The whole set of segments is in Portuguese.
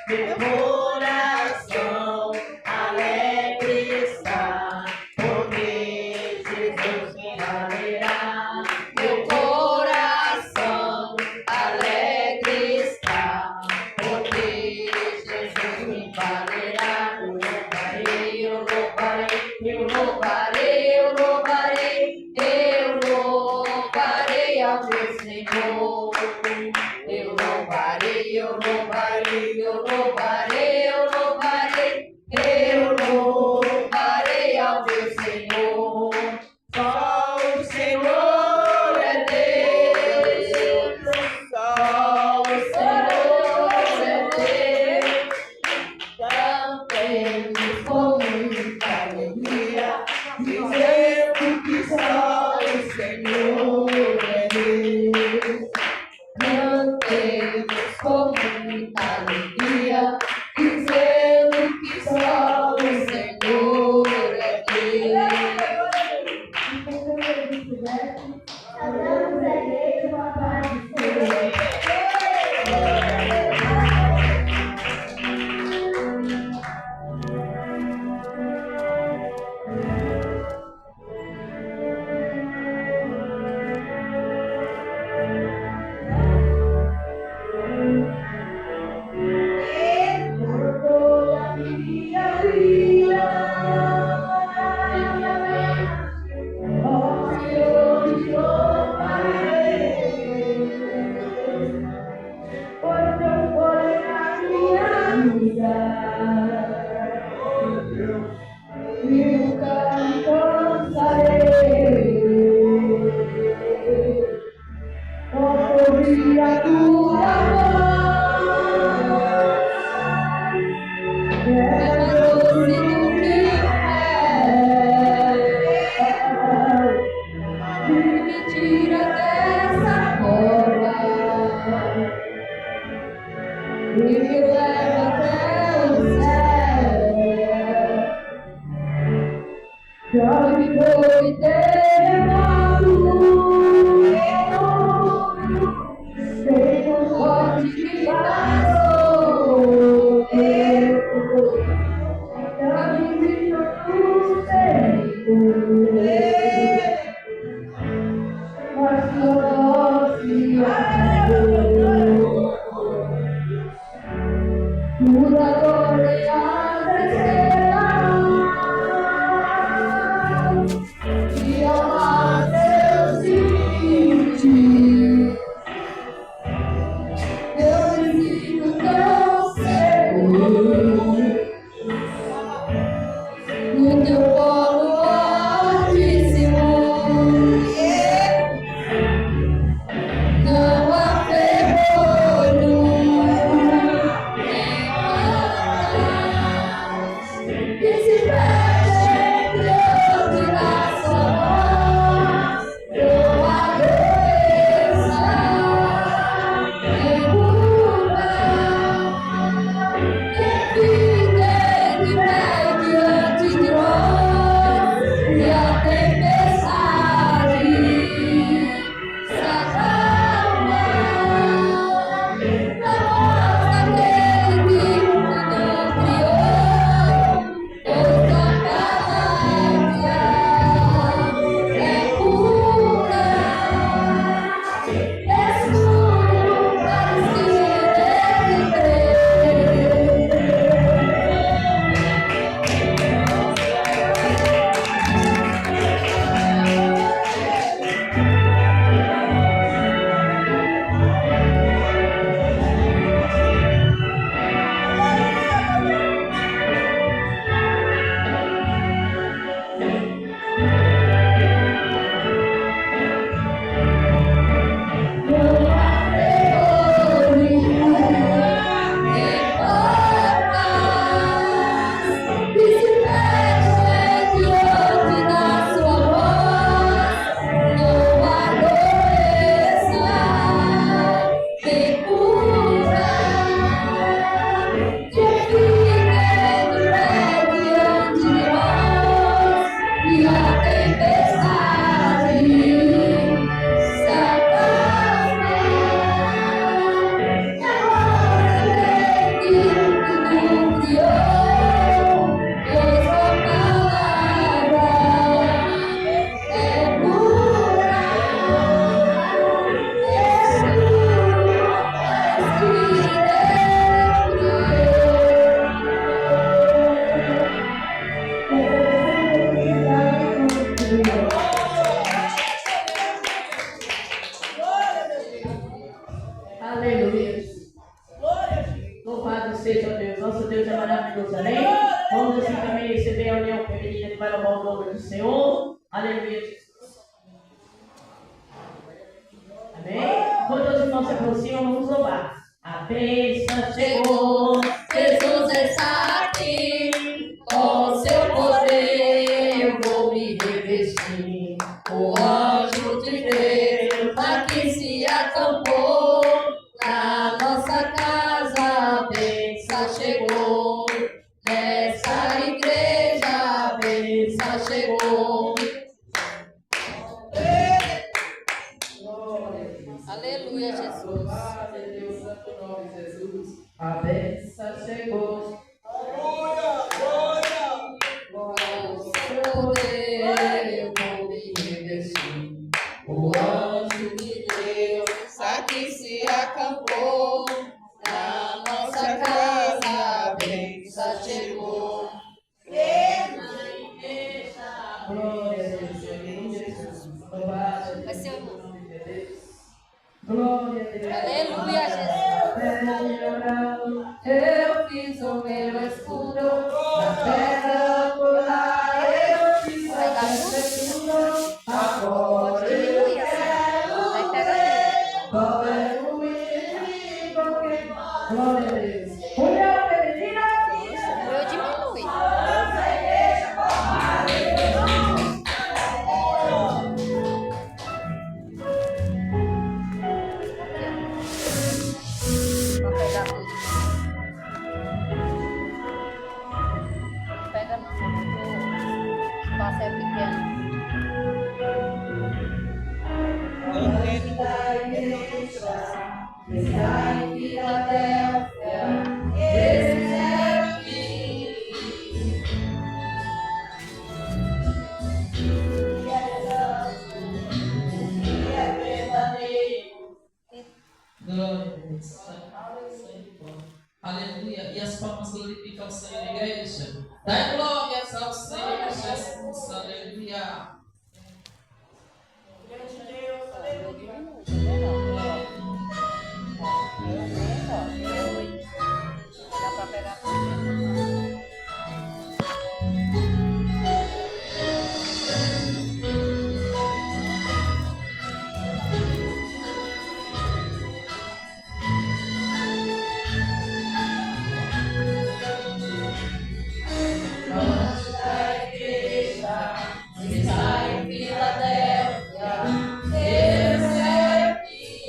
meu coração alegre está, porque Jesus me valerá. Meu coração alegre está, porque Jesus me valerá. Eu louvarei, eu louvarei, eu louvarei, eu louvarei ao meu Senhor. Eu louvarei, eu louvarei, eu louvarei, eu louvarei, eu louvarei ao meu Senhor. Só o Senhor é Deus, só o Senhor é Deus. Cantemos com muita alegria, dizendo que só o Senhor é Deus. Cantemos com muita alegria, dizendo que só o Senhor é Deus. Adoramos a igreja com a paz do Senhor. Aleluia. Louvado seja Deus. Nosso Deus é maravilhoso. Amém? Vamos assim também receber a união feminina que vai louvar o nome do Senhor. Aleluia, Jesus. Amém? Quando os irmãos se aproximam, vamos louvar. A bênção chegou, Jesus está aqui, com seu poder eu vou me revestir. O anjo de Deus aqui se acampou, na nossa casa a bênção chegou, nessa igreja a bênção chegou. Aleluia, Jesus. A bênção chegou. Com seu poder eu vou me revestir. O anjo de Deus aqui se acampou. Na nossa casa a bênção chegou. Glória a Deus, Jesus. Louvado seja o nome de Deus. Glória a Deus. Aleluia, Jesus. Eu fiz o meu escudo, na terra pular eu fiz a escudo. Agora eu quero ver qual é o inimigo que... Glória a Deus. Mulher feminina. Eu diminui. Vou pegar tudo. Pega não, o espaço é pequeno. Da igreja, está em Filadélfia, esse é o fim. Que é verdadeiro. Glória a Deus. Aleluia. E as palmas glorificam o Senhor, igreja. Dai glórias ao Senhor Jesus. Aleluia. Dá pra pegar tudo. Da igreja, está em Filadélfia, esse é o fim.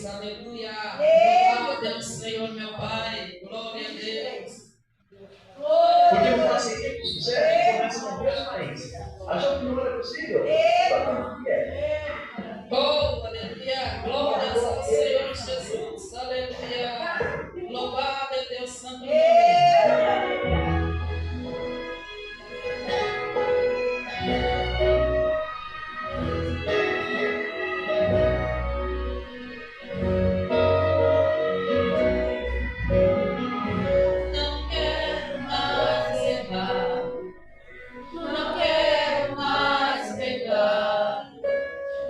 Deus, aleluia. Glória a Deus, Senhor, meu Pai. Glória a Deus. Porque o paciente de sucesso começa com 2 países. Achou que não era possível? Só que é. Oh, aleluia. Glória ao Senhor Jesus. Aleluia. Louvado é Deus santo nome. Não quero mais pecar,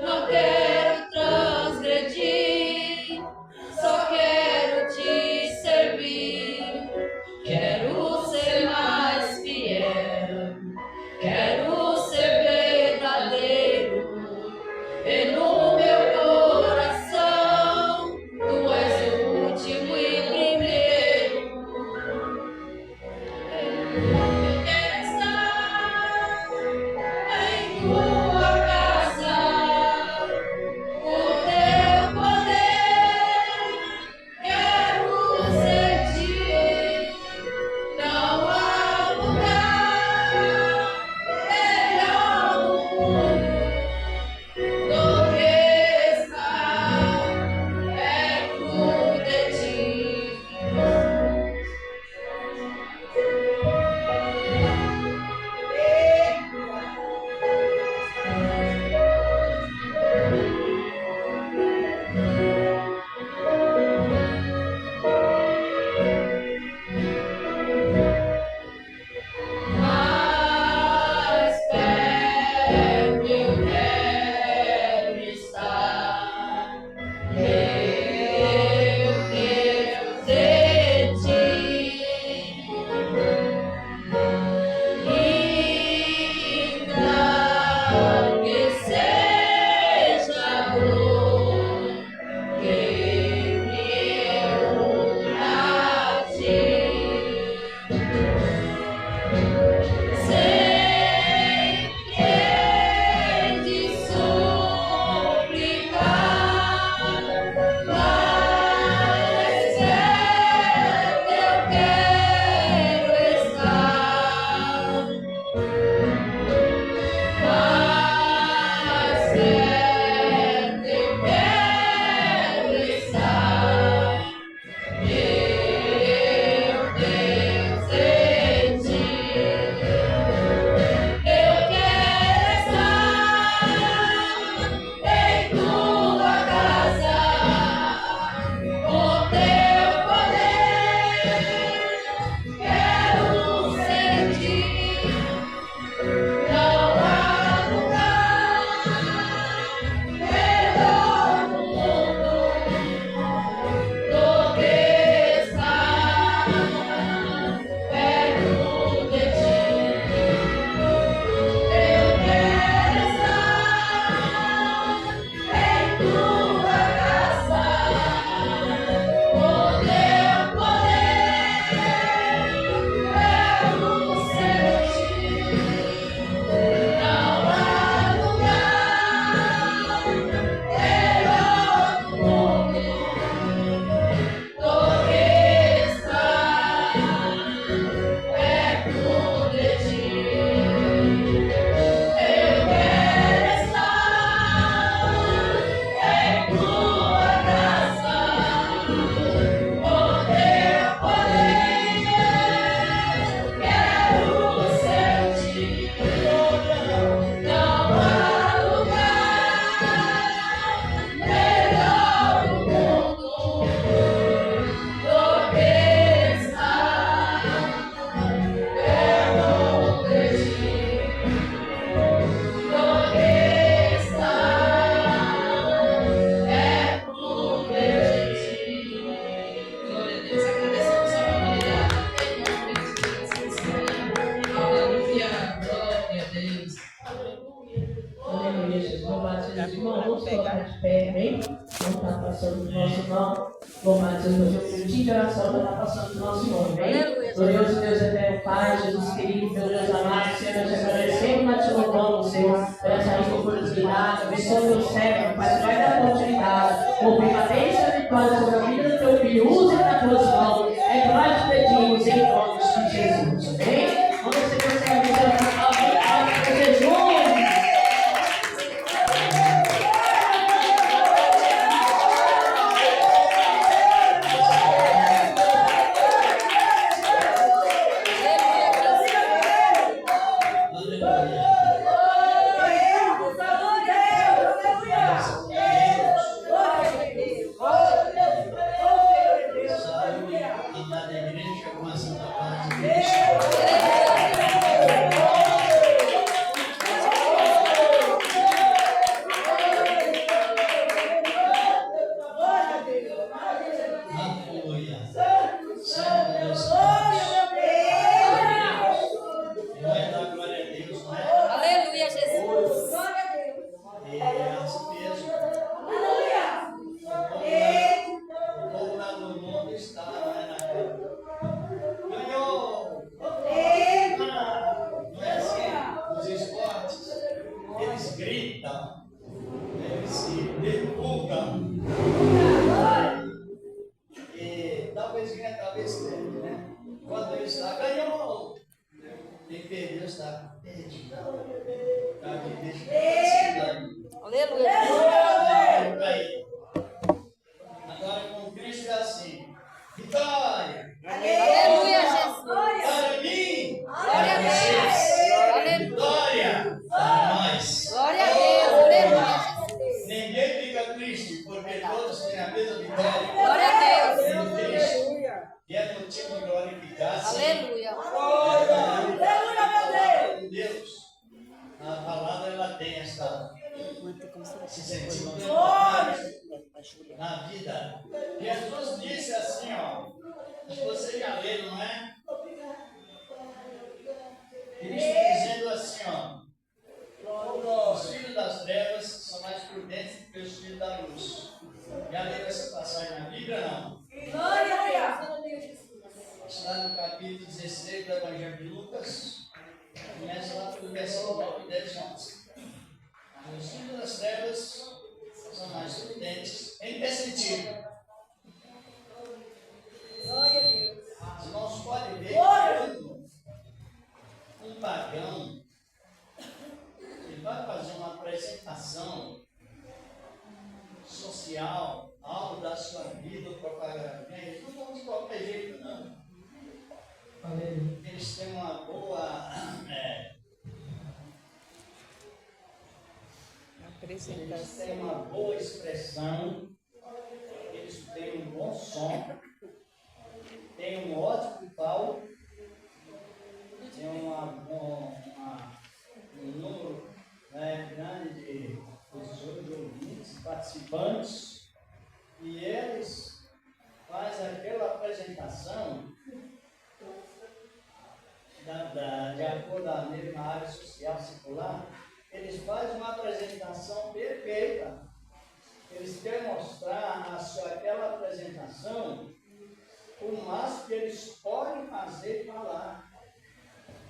não quero transgredir, só quero te servir. Quero ser mais fiel, quero ser verdadeiro, e no meu coração tu és o último e primeiro. Eu quero estar em tua casa, o teu poder quero sentir. Não há lugar melhor no mundo do que estar perto de ti. Mais perto eu quero estar, meu Deus, de ti. Ainda que seja dor, que me una a ti. Sempre hei de suplicar, mais perto eu quero estar, mais perto eu quero estar, meu Deus, em ti. Eu quero estar em tua casa, com teu poder quero sentir. Não há lugar melhor no mundo do que estar perto de ti. Eu quero estar em tua casa, com teu poder quero sentir. Não há lugar melhor no mundo do que estar perto de ti. Eu quero estar em tua casa, com teu poder quero sentir. Não há lugar melhor no mundo do que estar perto de ti. Do que estar perto de ti. Glória a Deus. Agradecemos a família em nome de Jesus. Aleluia. Glória a Deus. Aleluia, Jesus. Louvado seja o irmão. Vamos colocar de pé, amém? Vamos estar passando o nosso irmão. Louvado seja o Deus, eu pedi de oração da passando do nosso nome, amém? Glorioso Deus eterno, Pai, Jesus querido, meu Deus amado, Senhor, nós te agradecemos, nós te louvamos, Senhor, por essa rica oportunidade, abençoa o teu servo, Pai, tu vai dar oportunidade, ouvir a bênção vitória sobre a vida do teu filho, use nas tuas mãos, é que nós te pedimos em nome de Jesus, amém? Vamos ver se você consegue dizer a palavra de Jesus. Na vida. Jesus disse assim, ó. Você já leu, não é? Cristo dizendo assim, ó. Os filhos das trevas são mais prudentes do que os filhos da luz. Já leu essa passagem na Bíblia, não? Está no capítulo 16 do Evangelho de Lucas. Começa lá pelo versículo 9 e 10 anos. Os filhos das trevas são mais prudentes. Em que sentido? Os irmãos podem ver que um pagão ele vai fazer uma apresentação social, algo da sua vida, propaganda. Eles não vão de qualquer jeito, não. Eles têm uma boa eles têm uma boa expressão, eles têm um bom som, têm um ótimo palco, tem um número grande de pessoas, de ouvintes, participantes, e eles fazem aquela apresentação de acordo com a mesma área social circular. Eles fazem uma apresentação perfeita. Eles querem mostrar aquela apresentação o máximo que eles podem fazer e falar.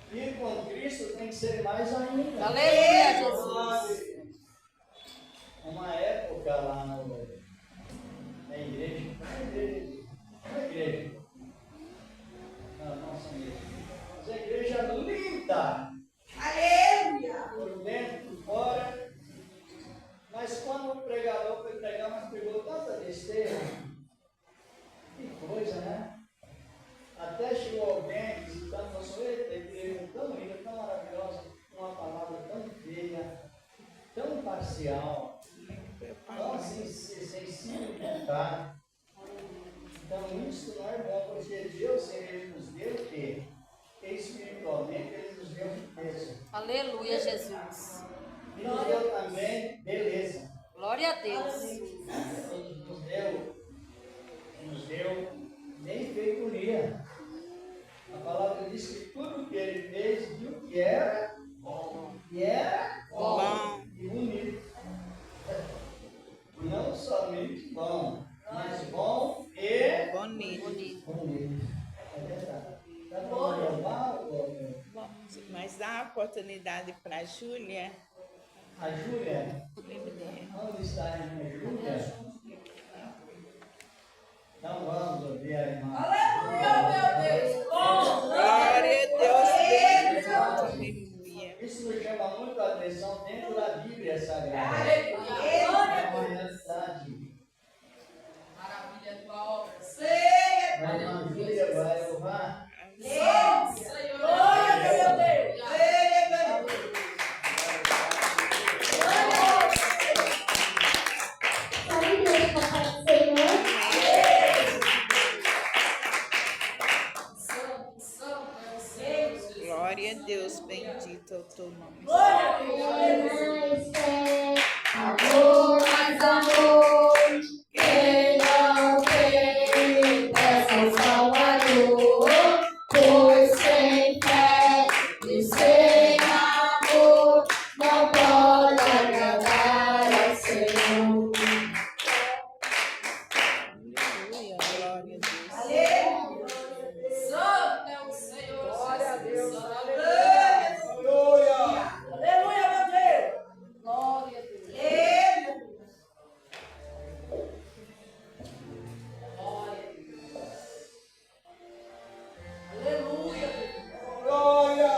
E com Cristo tem que ser mais ainda. Aleluia, Jesus. Uma época lá na igreja, nossa igreja, mas a igreja linda. Aleluia! Por dentro, por fora. Mas quando o pregador foi pregar, mas pregou tanta besteira. Que coisa, né? Até chegou alguém visitando, falou: eita, igreja tão linda, tão maravilhosa, uma palavra tão feia, tão parcial, tão sem significar. Então isso não é bom, porque Deus, Ele nos deu o quê? E espiritualmente Ele nos deu riqueza. Aleluia, Jesus. E nos deu também beleza. Glória a Deus. Nos deu benfeitoria. A palavra diz que tudo que Ele fez viu que era bom. E era bom e bonito. Não somente bom, mas bom e Bonito. Bonito. É verdade. Tá bom, normal, meu? Vamos, mas dá uma oportunidade para a Júlia. A Júlia? Onde está a irmã Júlia? Então vamos ouvir a irmã. Aleluia, meu Deus. Glória a Deus. Aleluia. Isso me chama muito a atenção dentro da Bíblia Sagrada. Aleluia. É uma realidade. Maravilha, tua obra. A irmã Júlia vai louvar. Glória, meu Deus. Glória a Deus, bendito é o teu nome. Amor, mais amor, quem não tem, peça ao Salvador, pois sem fé e sem amor, não pode agradar ao Senhor. Aleluia, glória a Deus. Santo é o Senhor. Glória a Deus. Aleluia! Aleluia, meu Deus. Glória a Deus. Aleluia. Glória!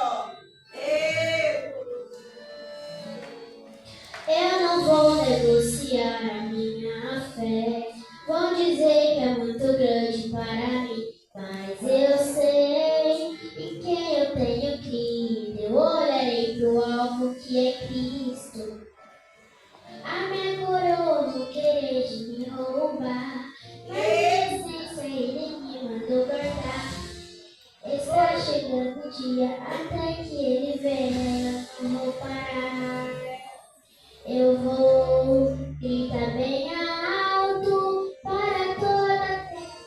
Eu não vou negociar a minha fé. Vão dizer que é muito grande para mim, mas eu sei em quem eu tenho crido. Eu olharei pro alvo que é Cristo. A minha coroa vão querer de me roubar, mas a essência ele me mandou guardar. Está chegando o dia até que ele venha, eu não vou parar. Eu vou gritar bem alto para toda a terra.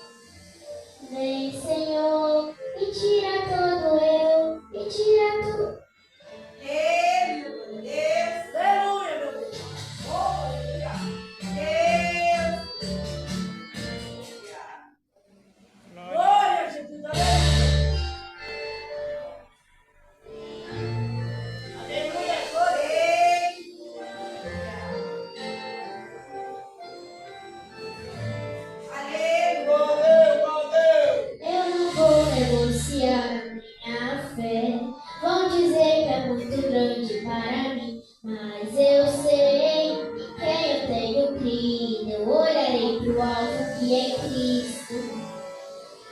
Vem, Senhor, e tira todo eu, e tira tudo. Aleluia, meu Deus. Glória. Glória, Jesus. Aleluia, Eu não vou negociar a minha fé. Vão dizer que é muito grande para mim, mas eu sei em quem eu tenho crido. Eu olharei pro alvo que é Cristo.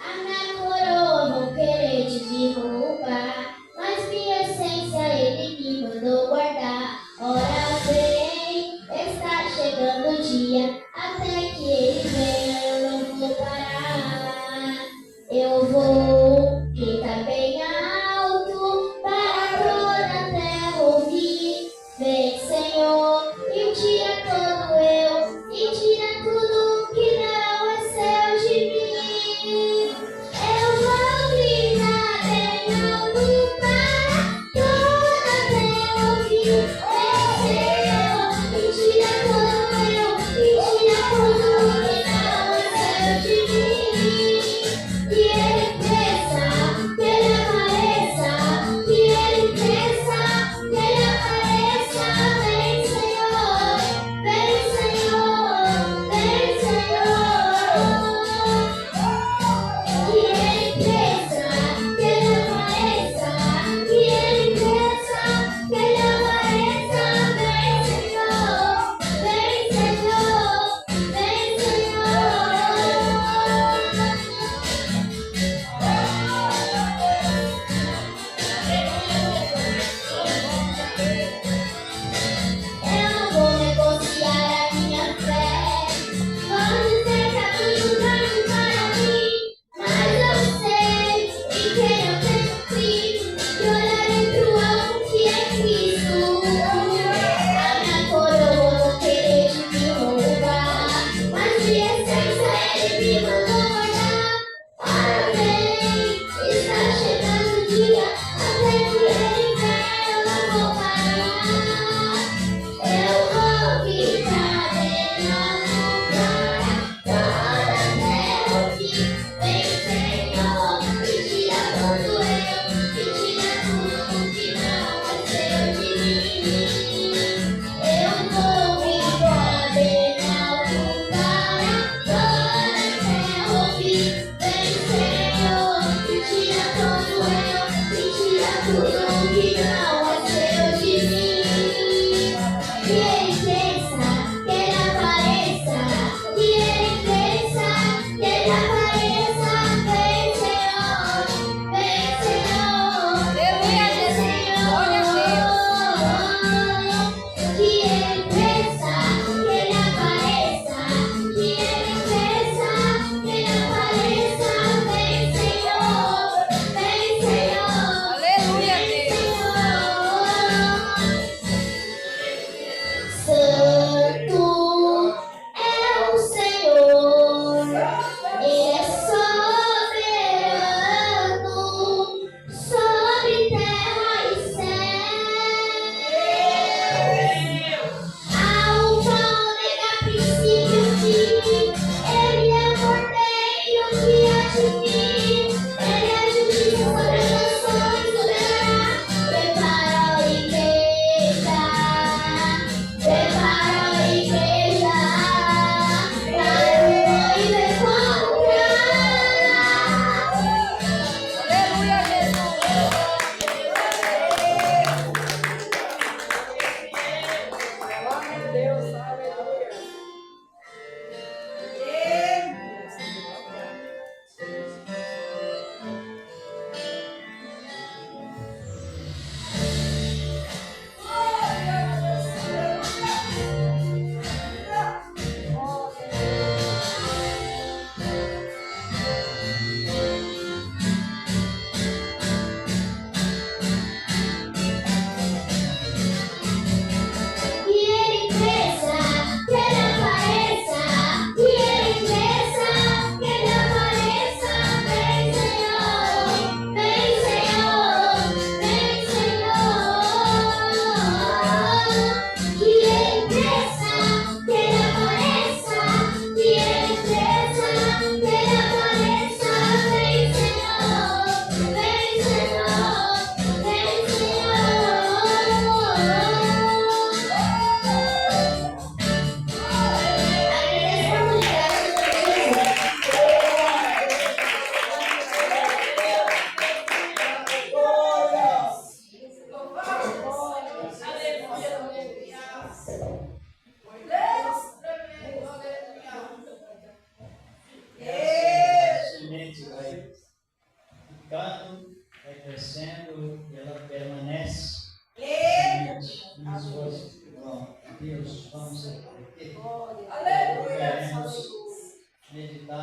A minha coroa vão querer de me roubar, mas minha essência ele me mandou guardar. Ora vem, está chegando o dia, até que ele venha eu não vou parar. Eu vou gritar bem alto para toda a terra ouvir. Vem, Senhor, e tira todo eu, e tira tudo que não é seu de mim.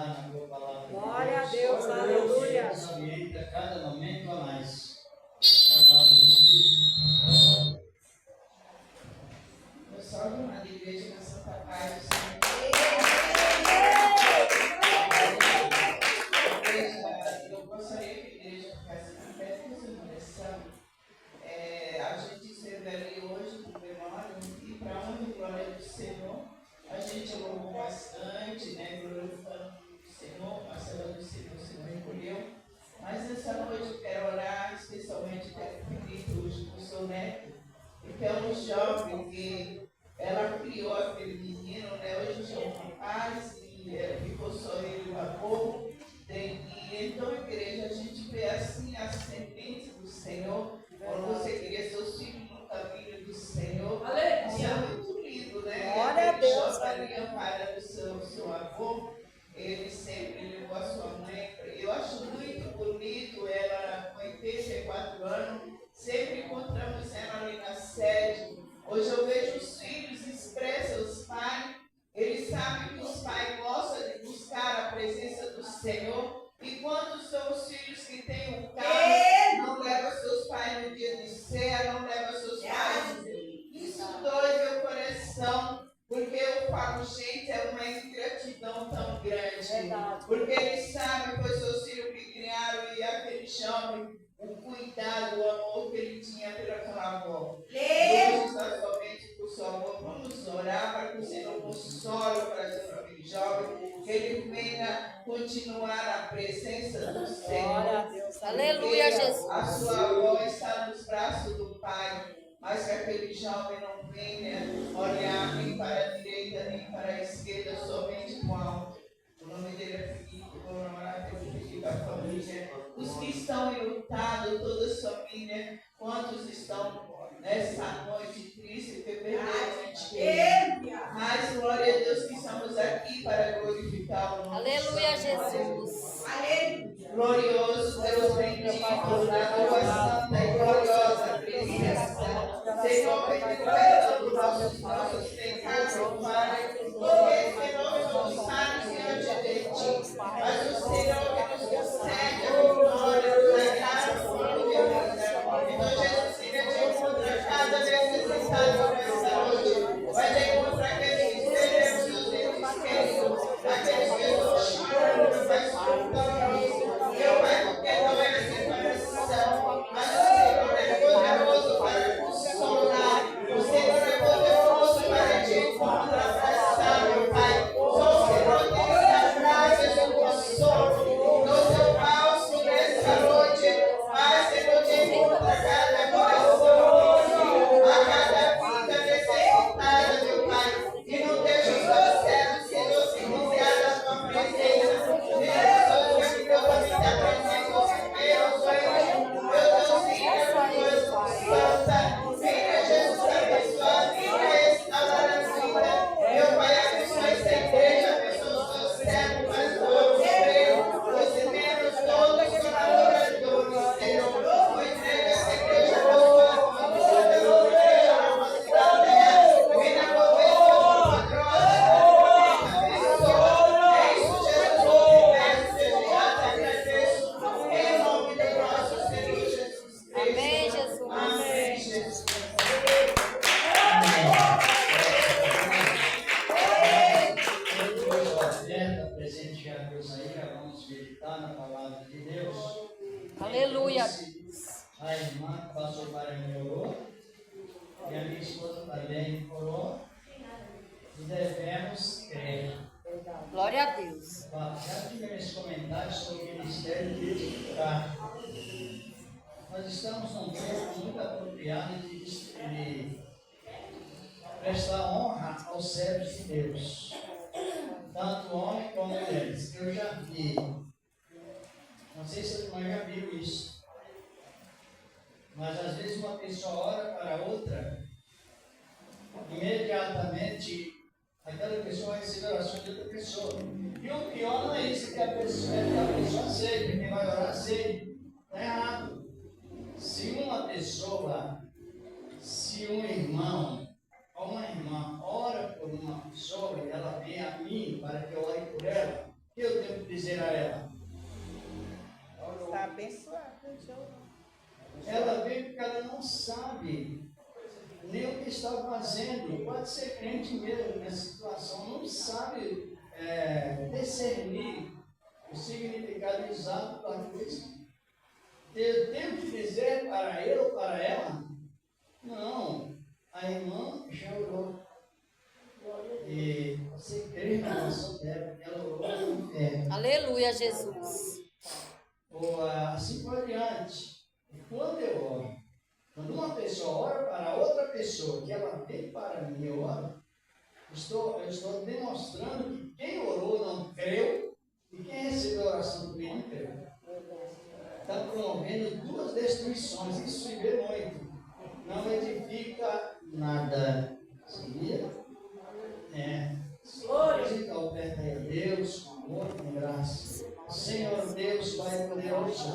meditar na tua palavra. Glória a Deus, aleluia. Nos orienta a cada momento a mais. Palavra de Deus. Eu sou a irmã da igreja na Santa Paz do Senhor. Eu gostaria que a igreja ficasse em pé com essa direção. A gente esteve ali hoje no memória e para a honra e glória do Senhor, a gente louvou bastante, né? Glorificando o Senhor, a cela do Senhor, o Senhor recolheu. Mas essa noite eu quero orar especialmente pelo pedido hoje do seu neto, porque é um jovem que ela criou aquele menino, né? Hoje já é um rapaz e ficou só ele e o avô. E então, igreja, a gente vê assim a semente do Senhor, quando você queria seus filhos no caminho do Senhor. Isso é muito lindo, né? Glória a Deus. Ali amparando o seu avô, ele sempre levou a sua mãe. Eu acho muito bonito, ela com 84 anos, sempre encontramos ela ali na sede. Hoje eu vejo os filhos expressam os pais, eles sabem que os pais gostam de buscar a presença do Senhor. E quantos são os filhos que têm um carro, não levam seus pais no dia de ceia, não levam seus pais. Isso dói meu coração, porque eu falo, gente, é uma ingratidão tão grande. Porque eles sabem que os seus filhos que criaram e aquele jovem, o cuidado, o amor que ele tinha pela avó. Vamos estar somente por sua avó. Vamos orar para que o Senhor console o coração daquele jovem, que ele venha continuar na presença do Senhor. Glória a Deus. Aleluia, Jesus. A sua avó está nos braços do Pai, mas que aquele jovem não venha olhar nem para a direita nem para a esquerda, somente com a alto. O nome dele é Filipe, vou orar pelo Filipe da família. Os que estão enlutados, toda a família, quantos estão nessa noite triste, porque perderam ente querido. Mas glória a Deus que estamos aqui para glorificar o nome. Aleluia, Jesus. Glorioso Deus bendito, na tua santa e gloriosa presença. Senhor, pedindo perdão dos nossos pecados, Pai, porque, Senhor, somos sábios diante de Ti. Mas o Senhor que nos concede a vitória, a graça, o Deus. Então, Jesus, Senhor, te encontra cada necessidade nessa noite. Vai te encontrar aqueles que esperam seus entes queridos, aqueles que estão chorando, vai escutando isso. Meu Pai, porque não é esse coração, mas o Senhor é poderoso para consolar, o Senhor é poderoso para te encontrar, abraçar, meu Pai. Só o Senhor tem essa graça de consolo, no seu falso nessa noite, mas Senhor te encontra cada coração, a cada vida necessitada, meu Pai, e não deixa os seus servos, Senhor, se desviar da tua presença. Amém, Jesus. Amém, Jesus. Presentear Deus aí, vamos meditar na palavra de Deus. Aleluia. A irmã que passou para mim orou, e a minha esposa também orou, e devemos crer. Glória a Deus. Já tivemos comentários sobre o ministério de edificar. Nós estamos num tempo muito apropriado de prestar honra aos servos de Deus, tanto homens como mulheres. Eu já vi, não sei se a irmã já viu isso, mas às vezes uma pessoa ora para outra, imediatamente aquela pessoa vai receber a oração de outra pessoa. E o pior não é isso, que a pessoa aceita, quem vai orar aceita. Está errado. Se uma pessoa, se um irmão ou uma irmã ora por uma pessoa e ela vem a mim para que eu ore por ela, eu tenho dizer a ela? Está abençoado. Ela veio porque ela não sabe nem o que está fazendo. Pode ser crente mesmo nessa situação, não sabe discernir o significado exato da coisa. Eu tenho que dizer para ele ou para ela? Não, a irmã já orou. E você crê na oração dela, ela orou com fé. Aleluia, Jesus. Ou assim por diante. E quando eu oro, quando uma pessoa ora para outra pessoa, que ela vem para mim e ora, eu estou demonstrando que quem orou não creu e quem recebeu a oração também não creu. Está promovendo duas destruições, isso se vê muito. Não edifica nada. Sabia? Glorificar o pé a Deus, com amor, com graça. Senhor Deus, Pai poderoso,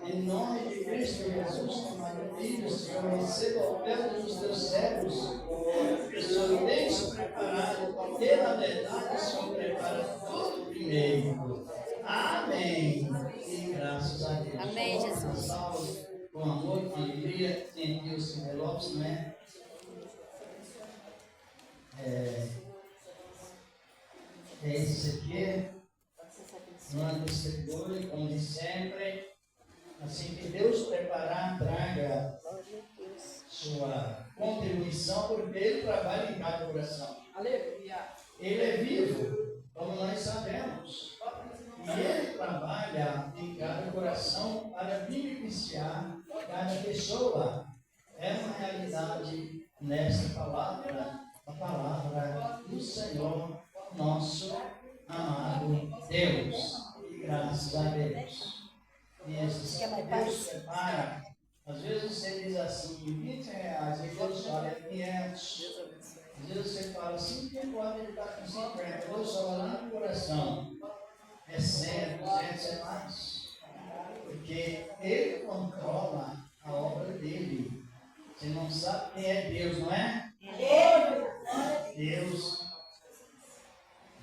em nome de Cristo Jesus, amado Filho, Senhor, receba o pé dos teus servos. O Senhor tem se preparado, porque na verdade o Senhor prepara tudo primeiro. Amém. E graças a Deus. Amém, Jesus. Salve com amor, com alegria, em que os envelopes, não é? Esse aqui, no testemunho, como de sempre, assim que Deus preparar, traga sua contribuição, porque Ele trabalha em cada coração. Aleluia. Ele é vivo, como nós sabemos, e Ele trabalha em cada coração para beneficiar cada pessoa. É uma realidade nesta palavra, a palavra do Senhor, nosso amado Deus. E graças a Deus. E Deus prepara. Às vezes você diz assim, R$20, e Deus fala, é 500. Às vezes você fala assim, quem pode ele estar com 50? Deus fala lá no coração. É 100, é 200, é mais. Porque Ele controla a obra dele. Você não sabe quem é Deus, não é? Deus,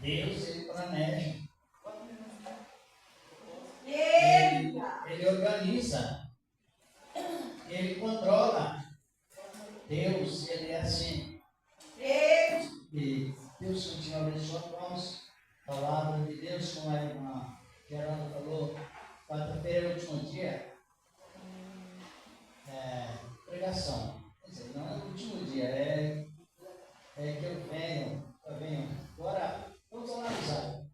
Ele planeja. Ele organiza. Ele controla. Deus, Ele é assim. E Deus continua abençoando nós. Palavra de Deus, como a irmã Geralda falou, quarta-feira é o último dia. Pregação. Quer dizer, não é o último dia, é que eu venho. Agora, vamos analisar.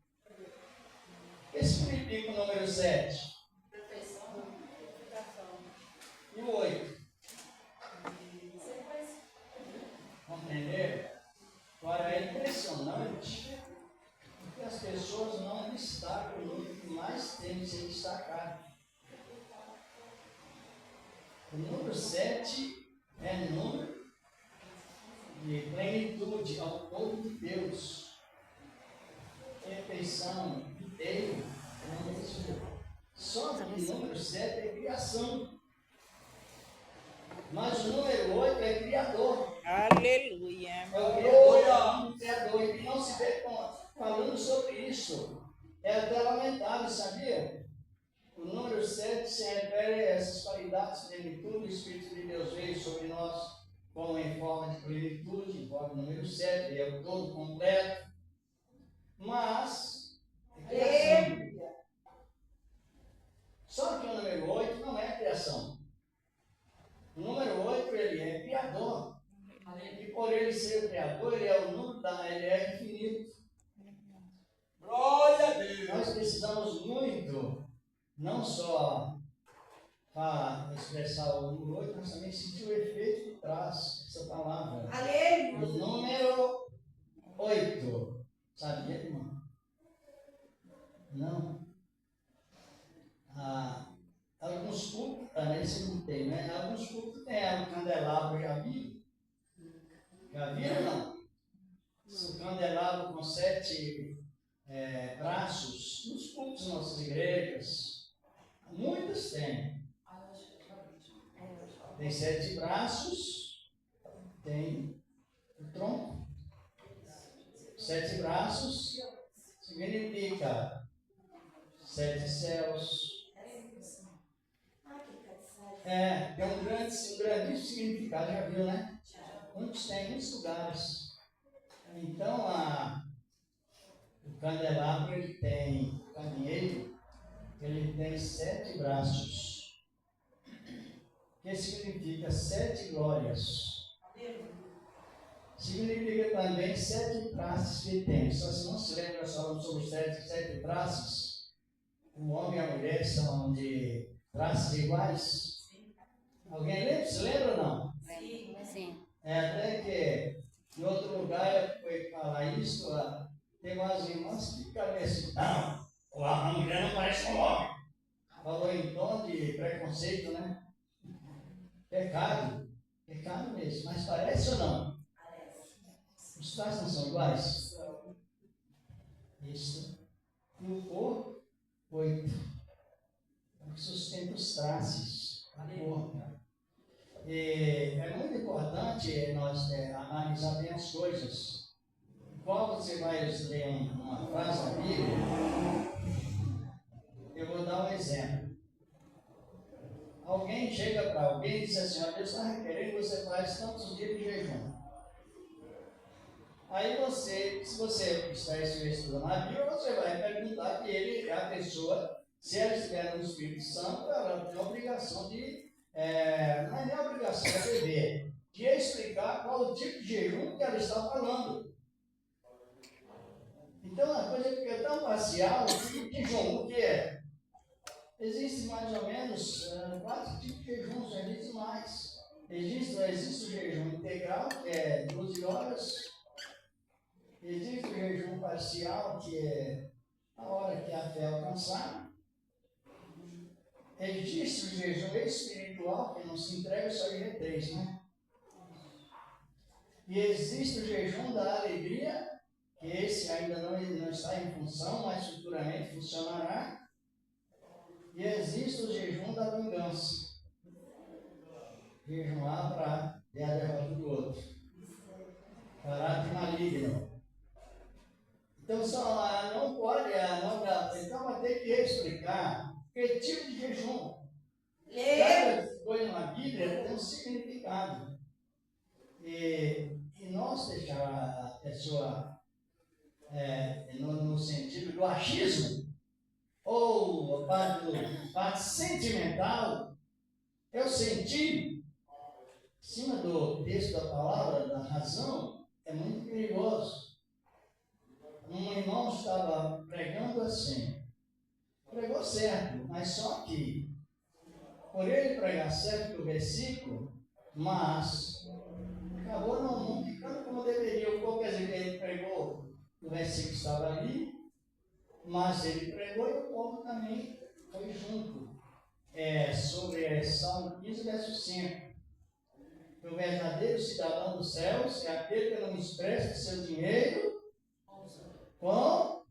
Esse princípio número 7. E o 8. Compreender? Agora é impressionante que as pessoas não destacam no que mais tem que ser destacado. O número 7 é número de plenitude ao povo de Deus. Perfeição, inteiro, só que o número 7 é criação. Mas o número 8 é criador. Aleluia. É o criador, ele não se vê falando sobre isso. É até lamentável, sabia? O número 7 se refere a essas qualidades de plenitude. O Espírito de Deus veio sobre nós como em forma de plenitude, embora o número 7 é o todo completo. Mas, é criação. Só que o número 8 não é criação. O número 8 ele é criador. E por ele ser o criador, ele é o número ele é infinito. Glória a Deus! Nós precisamos muito, não só para expressar o número 8, mas também sentir o efeito que traz essa palavra. Aleluia! O número 8. Sabia, irmão? Não. Alguns cultos, esse não tem, né? Alguns cultos tem o candelabro, já viram? Já viram, não? O candelabro com 7 braços, nos cultos das nossas igrejas, muitas têm. Tem 7 braços, tem o tronco. 7 braços significa 7 céus. Tem um grandíssimo significado, já viu, né? Tem muitos lugares. Então, o candelabro, ele tem, o candeeiro, ele tem 7 braços, que significa 7 glórias. Significa também 7 praças que tem. Só se não se lembra, nós falamos sobre os 7 praças. O homem e a mulher são de praças iguais. Alguém lembra? Se lembra ou não? Sim. Até que em outro lugar foi falar isso, tem umas irmãs que ficam assim, não, a mulher não parece com o homem. Falou em tom de preconceito, né? Pecado mesmo, mas parece ou não? Os traços não são iguais? Isso. E o corpo, 8. Que sustenta os traços, a corpo. E é muito importante nós analisar bem as coisas. Quando você vai ler uma frase da Bíblia, eu vou dar um exemplo. Alguém chega para alguém e diz assim: Deus está requerendo que você faz tantos dias de jejum. Aí se você está estudando a Bíblia, você vai perguntar que ele, a pessoa, se ela estiver no Espírito Santo, ela tem a obrigação de. Não é nem a obrigação, é dever, de explicar qual o tipo de jejum que ela está falando. Então a coisa fica tão parcial, que jejum, o que é? Existem mais ou menos 4 tipos de jejuns, existem mais. Existe o jejum integral, que é 12 horas. Existe o jejum parcial, que é a hora que a fé alcançar. Existe o jejum espiritual, que não se entrega só em 3, né? E existe o jejum da alegria, que esse ainda não está em função, mas futuramente funcionará. E existe o jejum da vingança. Jejuar para ter a derrota do outro. Caráter maligno. Então, só não pode, então vai ter que explicar que tipo de jejum. Cada coisa na Bíblia tem um significado. E nós deixar a pessoa no sentido do achismo, ou a parte sentimental, eu senti, em cima do texto da palavra, da razão, é muito perigoso. Um irmão estava pregando assim, pregou certo, mas só que, por ele pregar certo o versículo, mas acabou não ficando como deveria. O povo, quer dizer, ele pregou, o versículo estava ali, mas ele pregou e o povo também foi junto. Sobre Salmo 15, verso 5. O verdadeiro cidadão dos céus é aquele que não expressa seu dinheiro com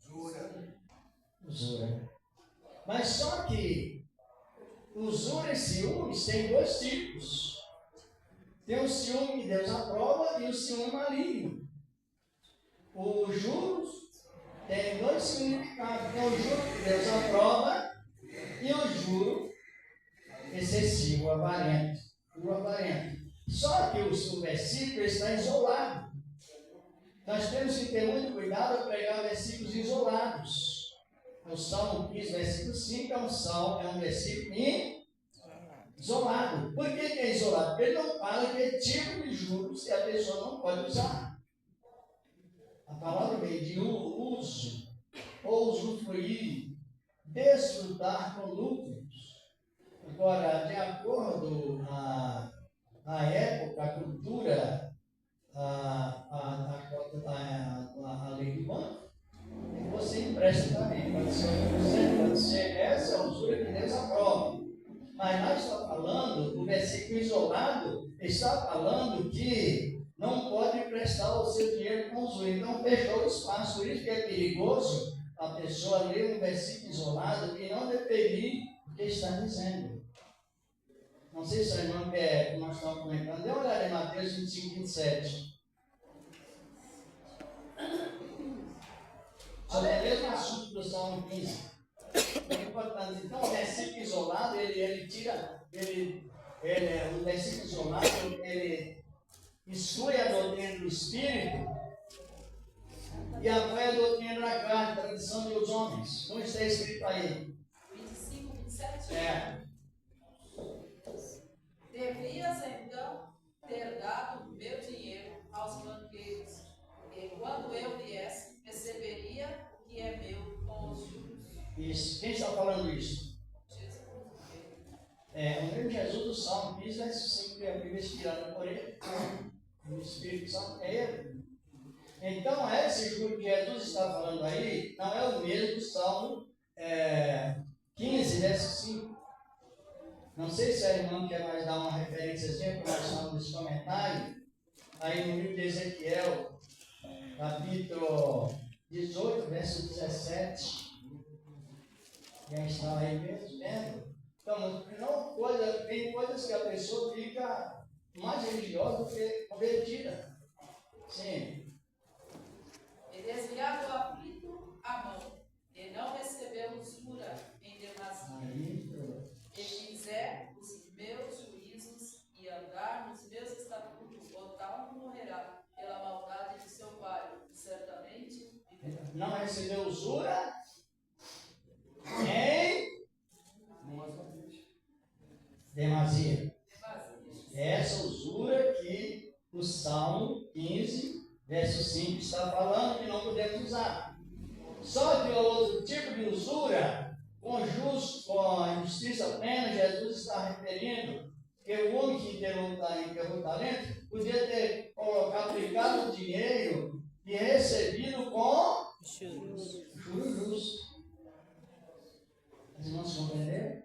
usura. Mas só que usura e ciúmes tem 2 tipos. Tem o ciúme que Deus aprova e o ciúme maligno. O juros tem 2 significados. Tem o juro que Deus aprova e o juro excessivo, avarento. Só que o versículo está isolado. Nós temos que ter muito cuidado ao pregar versículos isolados. O Salmo 15, versículo 5 é um versículo isolado. Por que é isolado? Porque ele não fala que tipo de juros que a pessoa não pode usar. A palavra vem de uso, ou usufruir, desfrutar com lucros. Agora, de acordo a época, a cultura, a lei do banco, você empresta também, pode ser essa usura que Deus aprova. Mas nós estamos falando, o versículo isolado está falando que não pode emprestar o seu dinheiro com usura. Então fechou o espaço, por isso que é perigoso a pessoa ler um versículo isolado e não deferir o que está dizendo. Não sei se a irmã quer, que nós estamos comentando, dê uma olhada em Mateus 25, 27. Sobre o mesmo assunto do Salmo 15. mentira, o versículo isolado, ele exclui a doutrina do Espírito e apoia a doutrina da carne, a tradição dos homens. Como está escrito aí? 25, 27. É. Devias então ter dado meu dinheiro aos banqueiros, e quando eu viesse, receberia o que é meu com os juros. Isso. Quem está falando isso? Jesus. O mesmo Jesus do Salmo 15, verso 5, que a Bíblia inspirada por ele, o Espírito Santo é ele. Então, esse juro que Jesus está falando aí, não é o mesmo do Salmo 15, verso 5. Não sei se a irmã quer mais dar uma referênciazinha para nós estamos nesse comentário. Aí no livro de Ezequiel, capítulo 18, verso 17. Já está aí mesmo, vendo? Então, tem coisas que a pessoa fica mais religiosa do que convertida. Sim. E desviar do aflito a mão, e não recebeu usura em demasia. E fizer os meus juízos e andar nos meus estatutos, o tal morrerá pela maldade de seu pai, certamente. Não recebeu usura em demasia. Essa usura que o Salmo 15, verso 5 está falando que não podemos usar. Só que o outro tipo de usura, com a justiça plena, Jesus está referindo que o homem que enterrou o talento podia ter aplicado o dinheiro e recebido com juros justos. Os irmãos compreenderam?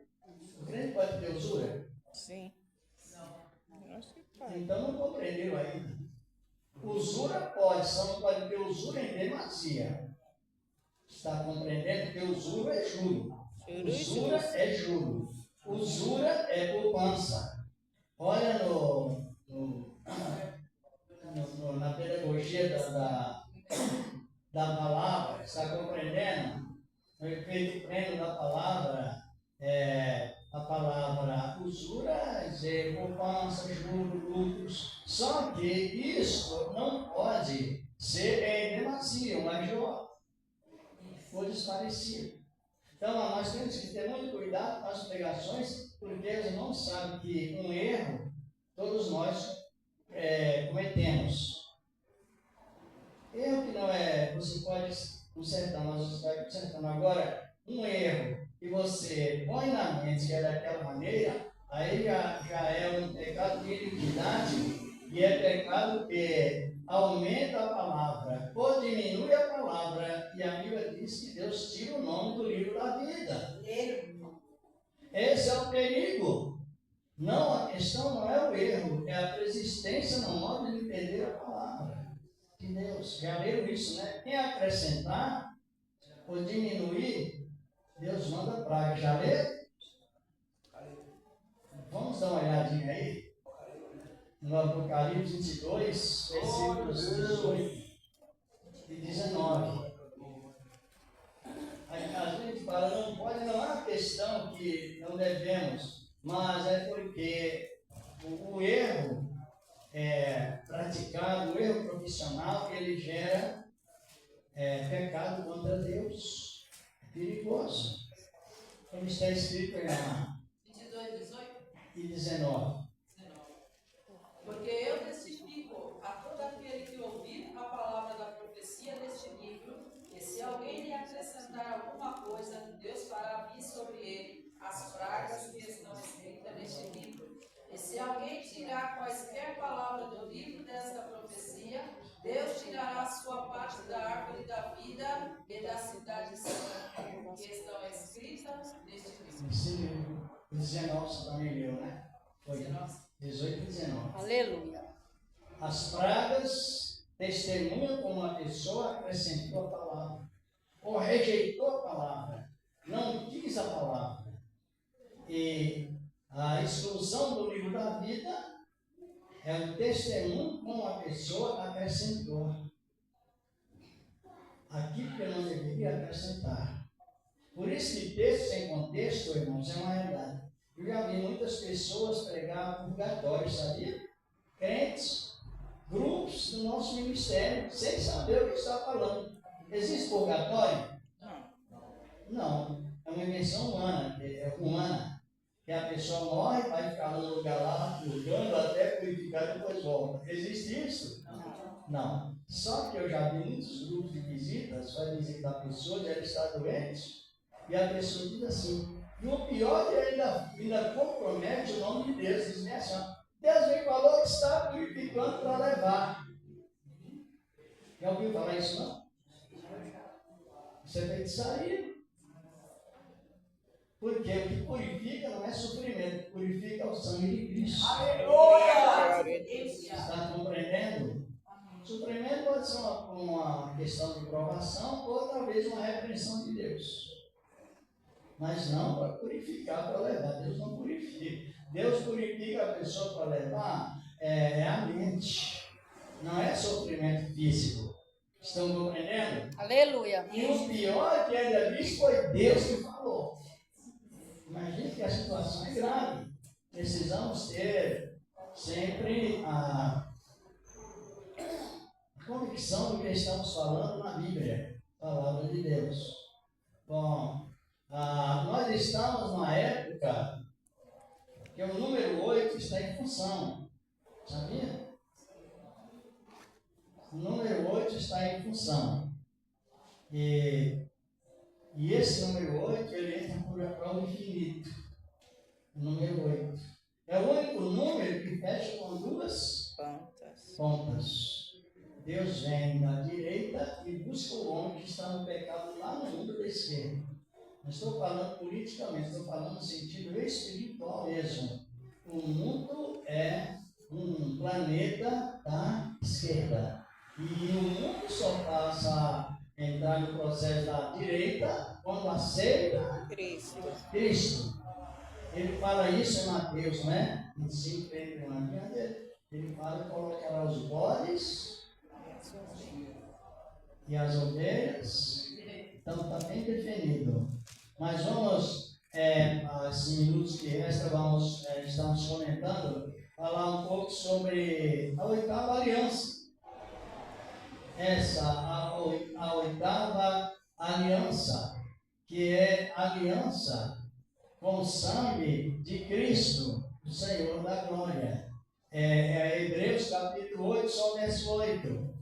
O crente pode ter usura? Sim. Então não compreenderam ainda. Usura pode, só não pode ter usura em demasia. Está compreendendo que usura é juro. Usura é juro. Usura é poupança. Olha na pedagogia da palavra, está compreendendo? O efeito pleno da palavra a palavra usura, é poupança, juros, lucros. Só que isso não pode ser em demasia, um agiota, ou desparecido. Então, nós temos que ter muito cuidado com as pregações, porque eles não sabem que um erro todos nós cometemos. Erro que não é, você pode consertar, mas você vai consertando. Agora, um erro que você põe na mente que é daquela maneira, aí já é um pecado de iniquidade, e é pecado que aumenta a palavra ou diminui a palavra, e a Bíblia diz que Deus tira o nome do livro da vida. Esse é o perigo. Não, a questão não é o erro, é a persistência no modo de entender a palavra de Deus. Já leram isso, né? Quem acrescentar ou diminuir, Deus manda praga. Já leram? Vamos dar uma olhadinha aí. No Apocalipse 22, versículos 18 e 19. A gente fala, não pode, não é uma questão que não devemos, mas é porque o erro praticado, o erro profissional, ele gera pecado contra Deus. É perigoso. Como está escrito em 22, 18 e 19. Porque eu testifico a todo aquele que ouvir a palavra da profecia deste livro, que se alguém lhe acrescentar alguma coisa, Deus fará vir sobre ele as pragas que estão escritas neste livro. E se alguém tirar quaisquer palavras do livro desta profecia, Deus tirará a sua parte da árvore da vida e da cidade santa, que estão escritas neste livro. Esse livro, 19, você também leu, né? Foi 18 e 19. Aleluia. As pragas testemunham como a pessoa acrescentou a palavra, ou rejeitou a palavra, não quis a palavra. E a exclusão do livro da vida é o testemunho como a pessoa acrescentou aquilo que eu não deveria acrescentar. Por isso que texto sem contexto, irmãos, é uma realidade. Eu já vi muitas pessoas pregar purgatório, sabia? Crentes, grupos do nosso ministério, sem saber o que está falando. Existe purgatório? Não. É uma invenção humana, que a pessoa morre, vai ficar num lugar lá, purgando até purificar e depois volta. Existe isso? Não. Só que eu já vi muitos grupos de visitas, vai visitar a pessoa e ela está doente, e a pessoa diz assim, e o pior é que ainda compromete o nome de Deus, diz assim, Deus me falou que está purificando para levar. Já ouviu falar isso não? Isso é feitiçaria. Porque o que purifica não é sofrimento, purifica o sangue de Cristo. Aleluia! Está compreendendo? Sofrimento pode ser uma questão de provação ou talvez uma repreensão de Deus. Mas não para purificar, para levar. Deus não purifica. Deus purifica a pessoa para levar a mente. Não é sofrimento físico. Estão compreendendo? Aleluia. E o pior que ainda disse foi Deus que falou. Imagina que a situação é grave. Precisamos ter sempre a convicção do que estamos falando na Bíblia, palavra de Deus. Bom, nós estamos numa época que o número 8 está em função. Sabia? O número 8 está em função. E esse número 8, ele entra para o infinito. O número 8. É o único número que fecha com duas pontas. Deus vem da direita e busca o homem que está no pecado lá no mundo da esquerda. Não estou falando politicamente, estou falando no sentido espiritual mesmo. O mundo é um planeta da esquerda. E o mundo só passa a entrar no processo da direita quando aceita Cristo. Ele fala isso em Mateus, né? Em 5, ele fala que colocará os bodes e as ovelhas. Então está bem definido. Mas vamos, esses minutos que restam, estamos comentando, falar um pouco sobre a oitava aliança. A oitava aliança, que é a aliança com o sangue de Cristo, o Senhor da glória. Hebreus capítulo 8, só verso 8.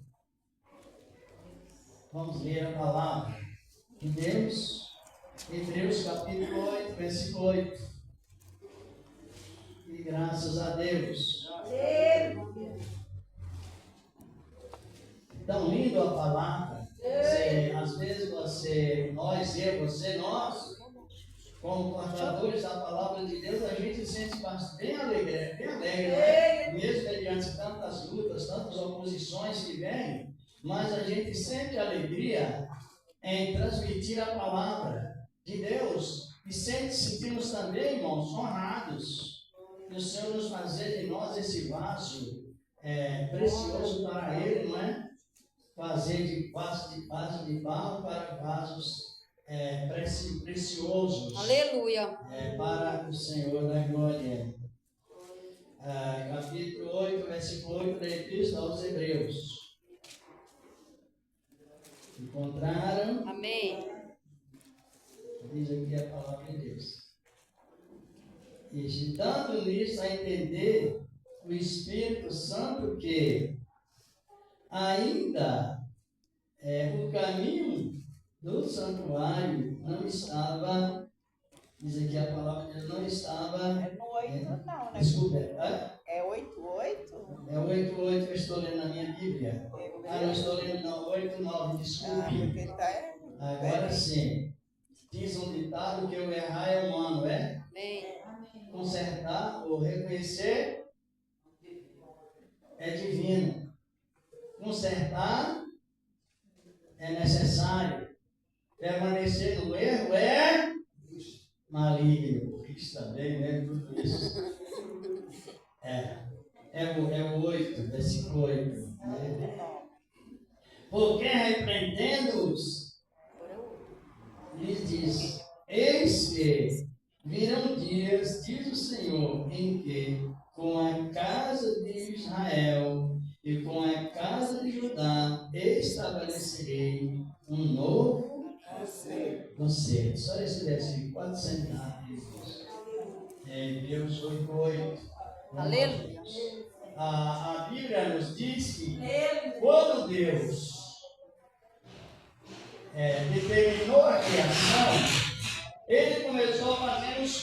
Vamos ler a palavra de Deus. Hebreus capítulo 8, versículo 8. E graças a Deus. Tão lindo a palavra. Às vezes nós, como portadores da palavra de Deus, a gente se sente bem alegre, né? Mesmo mediante tantas lutas, tantas oposições que vêm, mas a gente sente alegria em transmitir a palavra de Deus e sentimos também, irmãos, honrados que o Senhor nos fazer de nós esse vaso precioso para Ele, não é? Fazer de vaso de barro para vasos preciosos. Aleluia. Para o Senhor da glória. Capítulo 8, versículo 8 da Epístola aos Hebreus. Encontraram? Amém. Diz aqui a palavra de Deus. E dando nisso a entender o Espírito Santo que ainda o caminho do santuário não estava, diz aqui a palavra de Deus, não estava. No 8 não, né? Desculpa, É 8:8? é 8:8 que eu estou lendo na minha Bíblia. Não estou lendo não, 8:9, desculpe. Porque ele tá Agora sim. Diz um ditado que o errar é humano, é? Amém. Consertar ou reconhecer é divino. Consertar é necessário. Permanecer no erro é maligno. Isso também, né? Tudo isso. É o 8, versículo 8. Porque repreendendo-os, lhes diz: eis que Virão dias, diz o Senhor, em que com a casa de Israel e com a casa de Judá estabelecerei um novo conselho. Só esse versículo, pode sentar, Jesus. Hebreus 8:8. Aleluia. A Bíblia nos diz que quando Deus determinou a criação, Ele começou a fazer os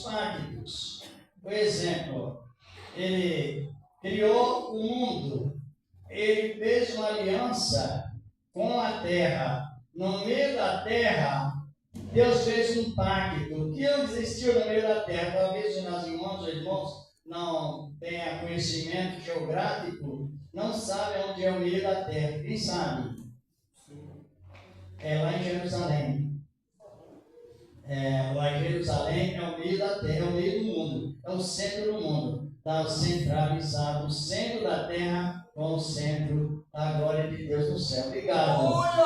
pactos. Por exemplo, Ele criou o mundo, Ele fez uma aliança com a terra. No meio da terra, Deus fez um pacto. O que existiu no meio da terra? Talvez os irmãos não tenham conhecimento geográfico, não sabem onde é o meio da terra. Quem sabe? É lá em Jerusalém. Lá em Jerusalém é o meio da terra, é o meio do mundo, é o centro do mundo. Está centralizado o centro da terra com o centro da glória de Deus no céu. Obrigado.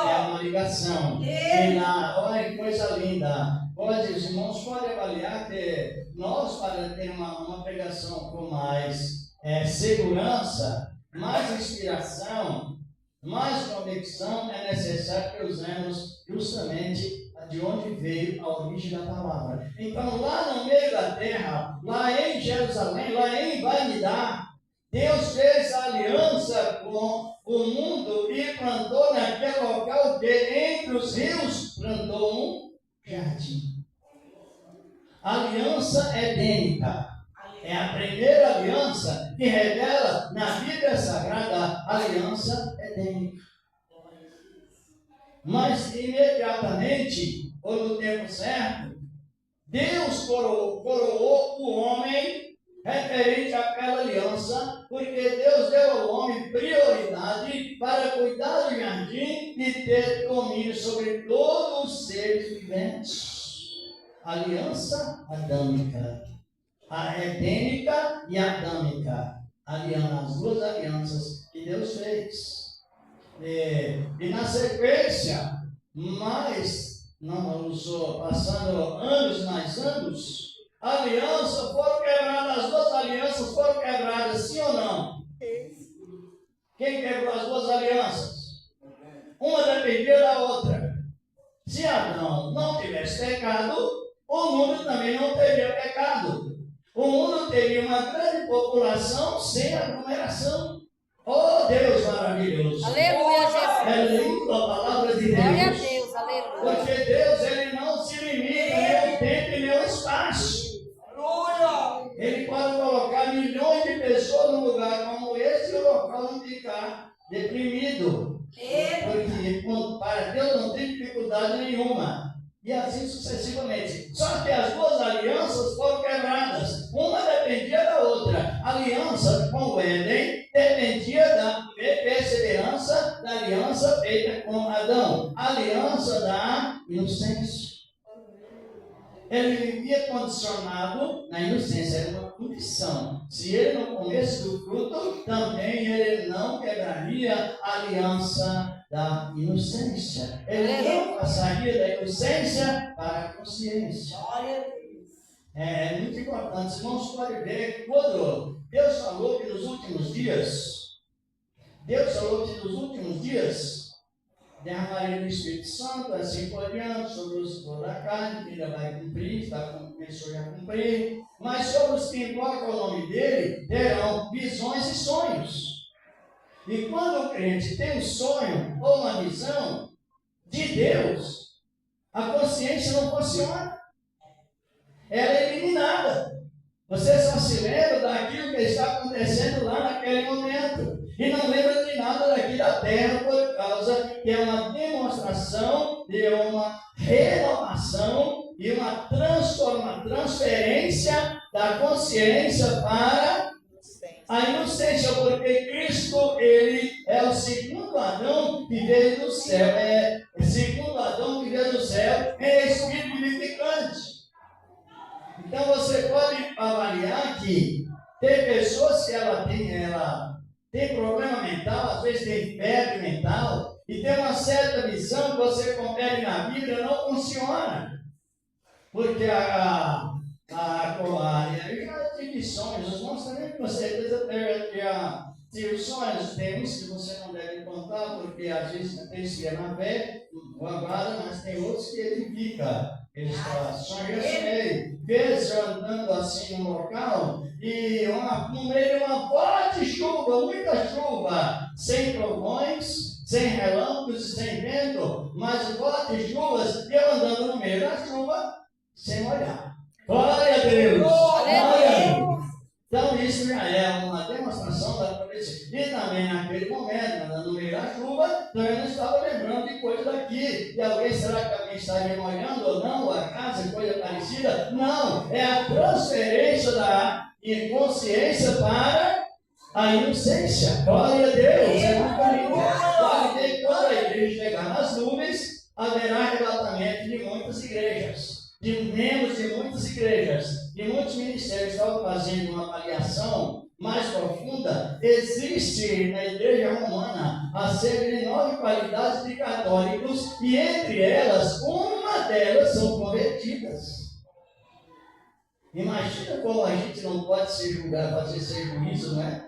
É uma ligação. E lá, olha que coisa linda. Os irmãos podem avaliar que nós, para ter uma pregação com mais segurança, mais inspiração, mais convicção, é necessário que usemos justamente de onde veio a origem da palavra. Então, lá no meio da terra, lá em Jerusalém, lá em Vanidá, Deus fez a aliança com o mundo e plantou naquele local que entre os rios plantou um jardim. Aliança edênica. É a primeira aliança que revela na Bíblia Sagrada a aliança edênica. Mas imediatamente, ou no tempo certo, Deus coroou o homem referente àquela aliança, porque Deus deu ao homem prioridade para cuidar do jardim e ter domínio sobre todos os seres viventes. Aliança adâmica. A edênica e a adâmica. As duas alianças que Deus fez. E na sequência, passando anos mais anos, as duas alianças foram quebradas, sim ou não? Quem quebrou as duas alianças? Uma dependia da outra. Se Adão não tivesse pecado, o mundo também não teria pecado. O mundo teria uma grande população sem aglomeração. Oh, Deus maravilhoso! Aleluia, Jesus! É lindo a palavra de Deus. Glória a Deus, aleluia. Porque Deus, Ele não se limita nem ao tempo e nem ao espaço. Ele pode colocar milhões de pessoas num lugar como esse e o local não ficar deprimido. Porque para Deus não tem dificuldade nenhuma. E assim sucessivamente. Só que as duas alianças foram quebradas. Uma dependia da outra. A aliança com o Éden dependia da perseverança da aliança feita com Adão. A aliança da inocência. Ele vivia condicionado na inocência, era uma condição. Se ele não comesse do fruto, também ele não quebraria a aliança da inocência. Ele não passaria da inocência para a consciência. É muito importante. Os irmãos podem ver quando Deus falou que nos últimos dias, derramaria do Espírito Santo, assim por diante, sobre os toda a carne, que ainda vai cumprir, começou a cumprir, mas sobre os que invocam o nome dele, terão visões e sonhos. E quando o crente tem um sonho ou uma visão de Deus, a consciência não funciona. Ela é eliminada. Você só se lembra daquilo que está acontecendo lá naquele momento. E não lembra de nada daqui da terra, por causa que é uma demonstração de uma renovação e uma transferência da consciência para a inocência, porque Cristo, ele é o segundo Adão que veio do céu, é espírito vivificante. Então você pode avaliar que tem pessoas que ela tem problema mental, às vezes tem febre mental, e tem uma certa visão que você confere na Bíblia, não funciona. Porque a já tive sonhos, os irmãos também com certeza já tive sonhos, tem uns que você não deve contar, porque às vezes esse é na fé, guarda, mas tem outros que ele fica. Ele está sonhei, vezes eu andando assim no local, e no meio de uma forte chuva, muita chuva, sem trovões, sem relâmpagos, sem vento, mas fortes chuvas, e eu andando no meio da chuva, sem molhar. Glória a Deus! Glória a Deus! Então isso já é uma demonstração da providência. E também naquele momento, andando no meio da chuva, também não estava lembrando de coisa daqui. E alguém, será que alguém está me molhando ou não? A casa, coisa parecida? Não, é a transferência da inconsciência para a inocência. Glória a Deus! É muito bonito. Quando a igreja chegar nas nuvens, haverá arrebatamento de muitas igrejas. De membros de muitas igrejas, de muitos ministérios estavam fazendo uma avaliação mais profunda. Existe na igreja romana a cerca de 9 qualidades de católicos, e entre elas, uma delas são convertidas. Imagina como a gente não pode se julgar, fazer esse juízo, não é?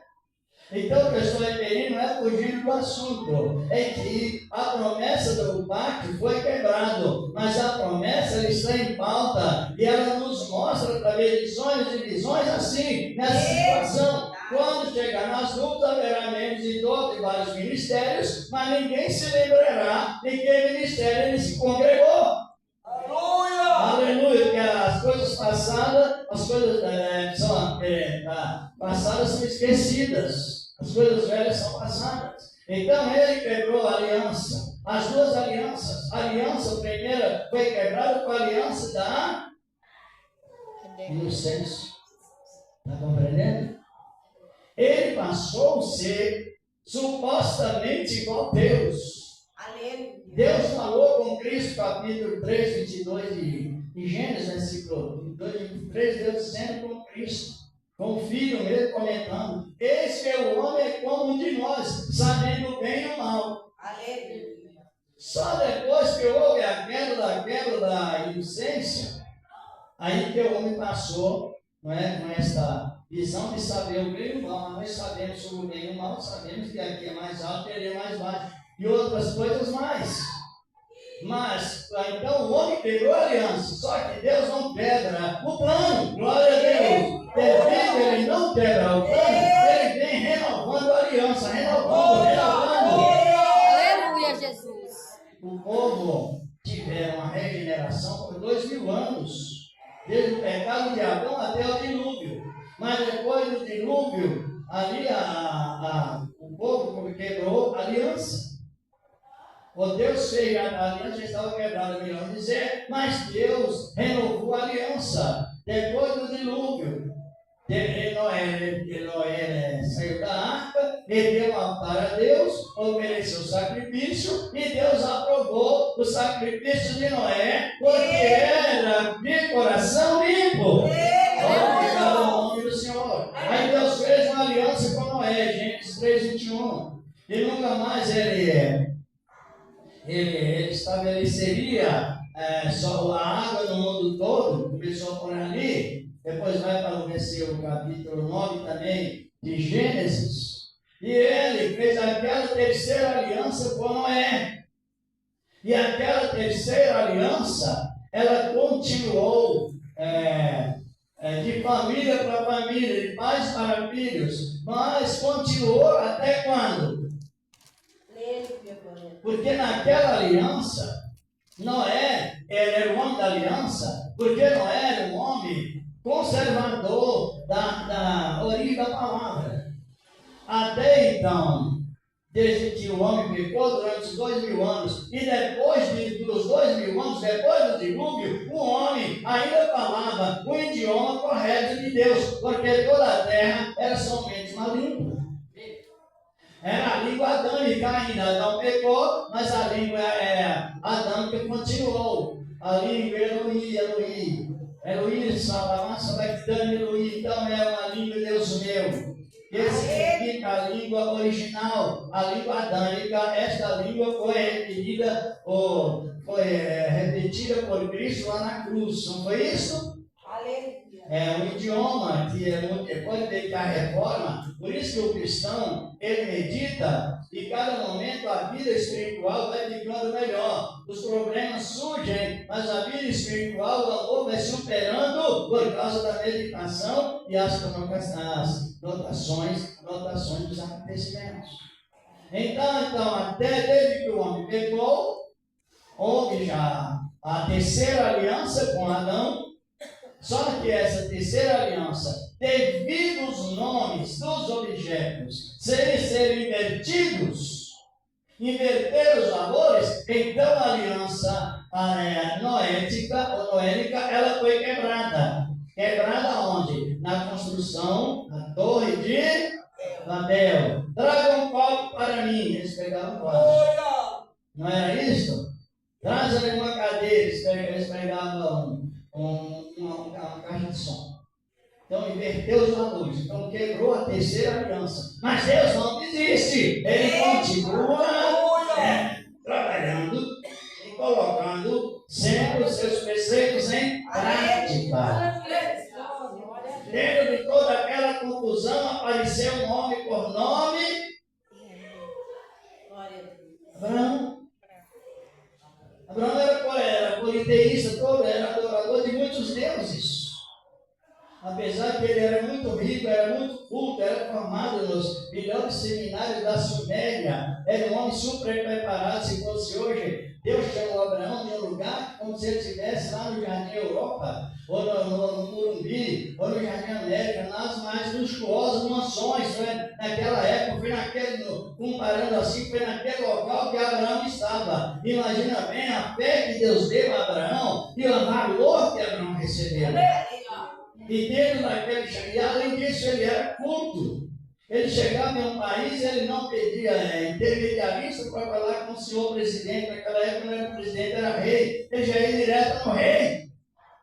Então, o que eu estou referindo não é fugir do assunto, é que a promessa do pacto foi quebrada, mas a promessa ela está em pauta, e ela nos mostra através de sonhos e visões assim, nessa situação. Quando chegar nas nuvens, haverá membros de todos e vários ministérios, mas ninguém se lembrará de que ministério ele se congregou. Aleluia! Aleluia! Porque as coisas passadas, passadas são esquecidas. As coisas velhas são passadas. Então ele quebrou a aliança. As duas alianças. A aliança primeira foi quebrada com a aliança da inocência. Está compreendendo? Ele passou a ser supostamente igual a Deus. Deus falou com Cristo, capítulo 3, 22 de Gênesis, versículo 2, 23, Deus dizendo com Cristo, com o Filho mesmo comentando: eis que o homem é como um de nós, sabendo o bem e o mal. Aleluia. Só depois que houve a quebra da inocência, aí que o homem passou, não é, com esta visão de saber o bem e o mal. Nós sabemos sobre o bem e o mal, sabemos que aqui é mais alto e ali é mais baixo, e outras coisas mais. Mas, então o homem quebrou a aliança, só que Deus não quebra o plano. Glória a Deus! Ele não quebra o plano, ele vem renovando a aliança, renovando. Aleluia, Jesus! O povo tiveram uma regeneração por 2000 anos, desde o pecado de Adão até o dilúvio. Mas depois do dilúvio, ali o povo quebrou a aliança. O Deus fez a aliança, estava quebrada, melhor dizer, mas Deus renovou a aliança depois do dilúvio. Noé saiu da arca, ele deu um altar a Deus, ofereceu sacrifício, e Deus aprovou o sacrifício de Noé, porque era de coração limpo. Glorificado o nome do Senhor. Aí Deus fez uma aliança com Noé, Gênesis 3, 21, e nunca mais ele estabeleceria só a água no mundo todo. Começou por ali, depois vai para o capítulo 9 também de Gênesis, e ele fez aquela terceira aliança com Noé, e aquela terceira aliança ela continuou de família para família, de pais para filhos, mas continuou até quando? Porque naquela aliança, Noé era o homem da aliança, porque Noé era um homem conservador da origem da palavra. Até então, desde que o homem pecou durante os 2000 anos, e depois dos 2000 anos, depois do dilúvio, o homem ainda falava o idioma correto de Deus, porque toda a terra era somente uma língua. Era a língua adâmica ainda. Adão pecou, mas a língua adâmica continuou. A língua Elohim, Salama, Sabactane, Elohim. Então é uma língua de Deus meu. Que significa a língua original, a língua adâmica. Esta língua foi referida, foi repetida por Cristo lá na cruz, não foi isso? É um idioma que pode ter que a reforma, por isso que o cristão, ele medita e cada momento a vida espiritual vai ficando melhor. Os problemas surgem, mas a vida espiritual, o amor vai superando por causa da meditação e as notações dos acontecimentos. Então, até desde que o homem pecou, houve já a terceira aliança com Adão. Só que essa terceira aliança, devido os nomes dos objetos serem invertidos, inverter os valores, então a aliança noética ou noélica, ela foi quebrada. Quebrada onde? Na construção da torre de Babel. Traga um copo para mim. Eles pegaram quase. Não era isso? Traz ali uma cadeira. Eles pegavam uma caixa de som. Então inverteu os valores. Então quebrou a terceira aliança. Mas Deus não desiste. Ele continua trabalhando e colocando sempre os seus preceitos em prática. Dentro de toda aquela confusão apareceu um nome por nome. Abraão. Abraão era politeísta, era adorador de muitos deuses. Apesar que ele era muito rico, era muito culto, era formado nos melhores seminários da Suméria, era um homem super preparado. Se fosse hoje, Deus chamou Abraão de um lugar como se ele estivesse lá no Jardim Europa, ou no Morumbi, ou no Jardim América, nas mais luxuosas mansões. Naquela época, comparando assim, foi naquele local que Abraão estava. Imagina bem a fé que Deus deu a Abraão e o valor que Abraão recebeu. E dentro daquele, e além disso, ele era culto. Ele chegava em um país, ele não pedia intermediarista para falar com o senhor presidente. Naquela época não era presidente, era rei. Ele já ia direto no rei.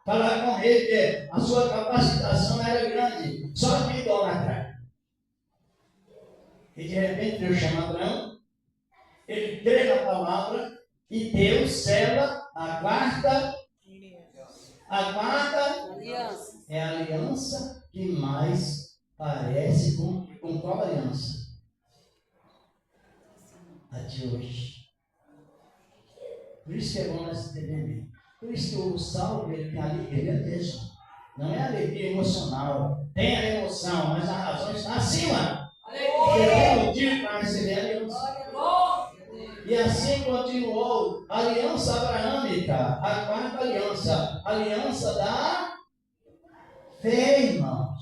Falar com o rei, porque a sua capacitação era grande. Só que idólatra. E de repente Deus chama Abraão, ele crê na palavra, e Deus sela a quarta aliança. É a aliança que mais parece com qual aliança? A de hoje. Por isso que é bom nós entendermos. Por isso que o salmo, ele tem alegria mesmo. Não é alegria emocional. Tem a emoção, mas a razão está acima. Ele tem motivo para receber a aliança. E assim continuou a aliança abraâmica, a quarta aliança, a aliança da fé, irmãos.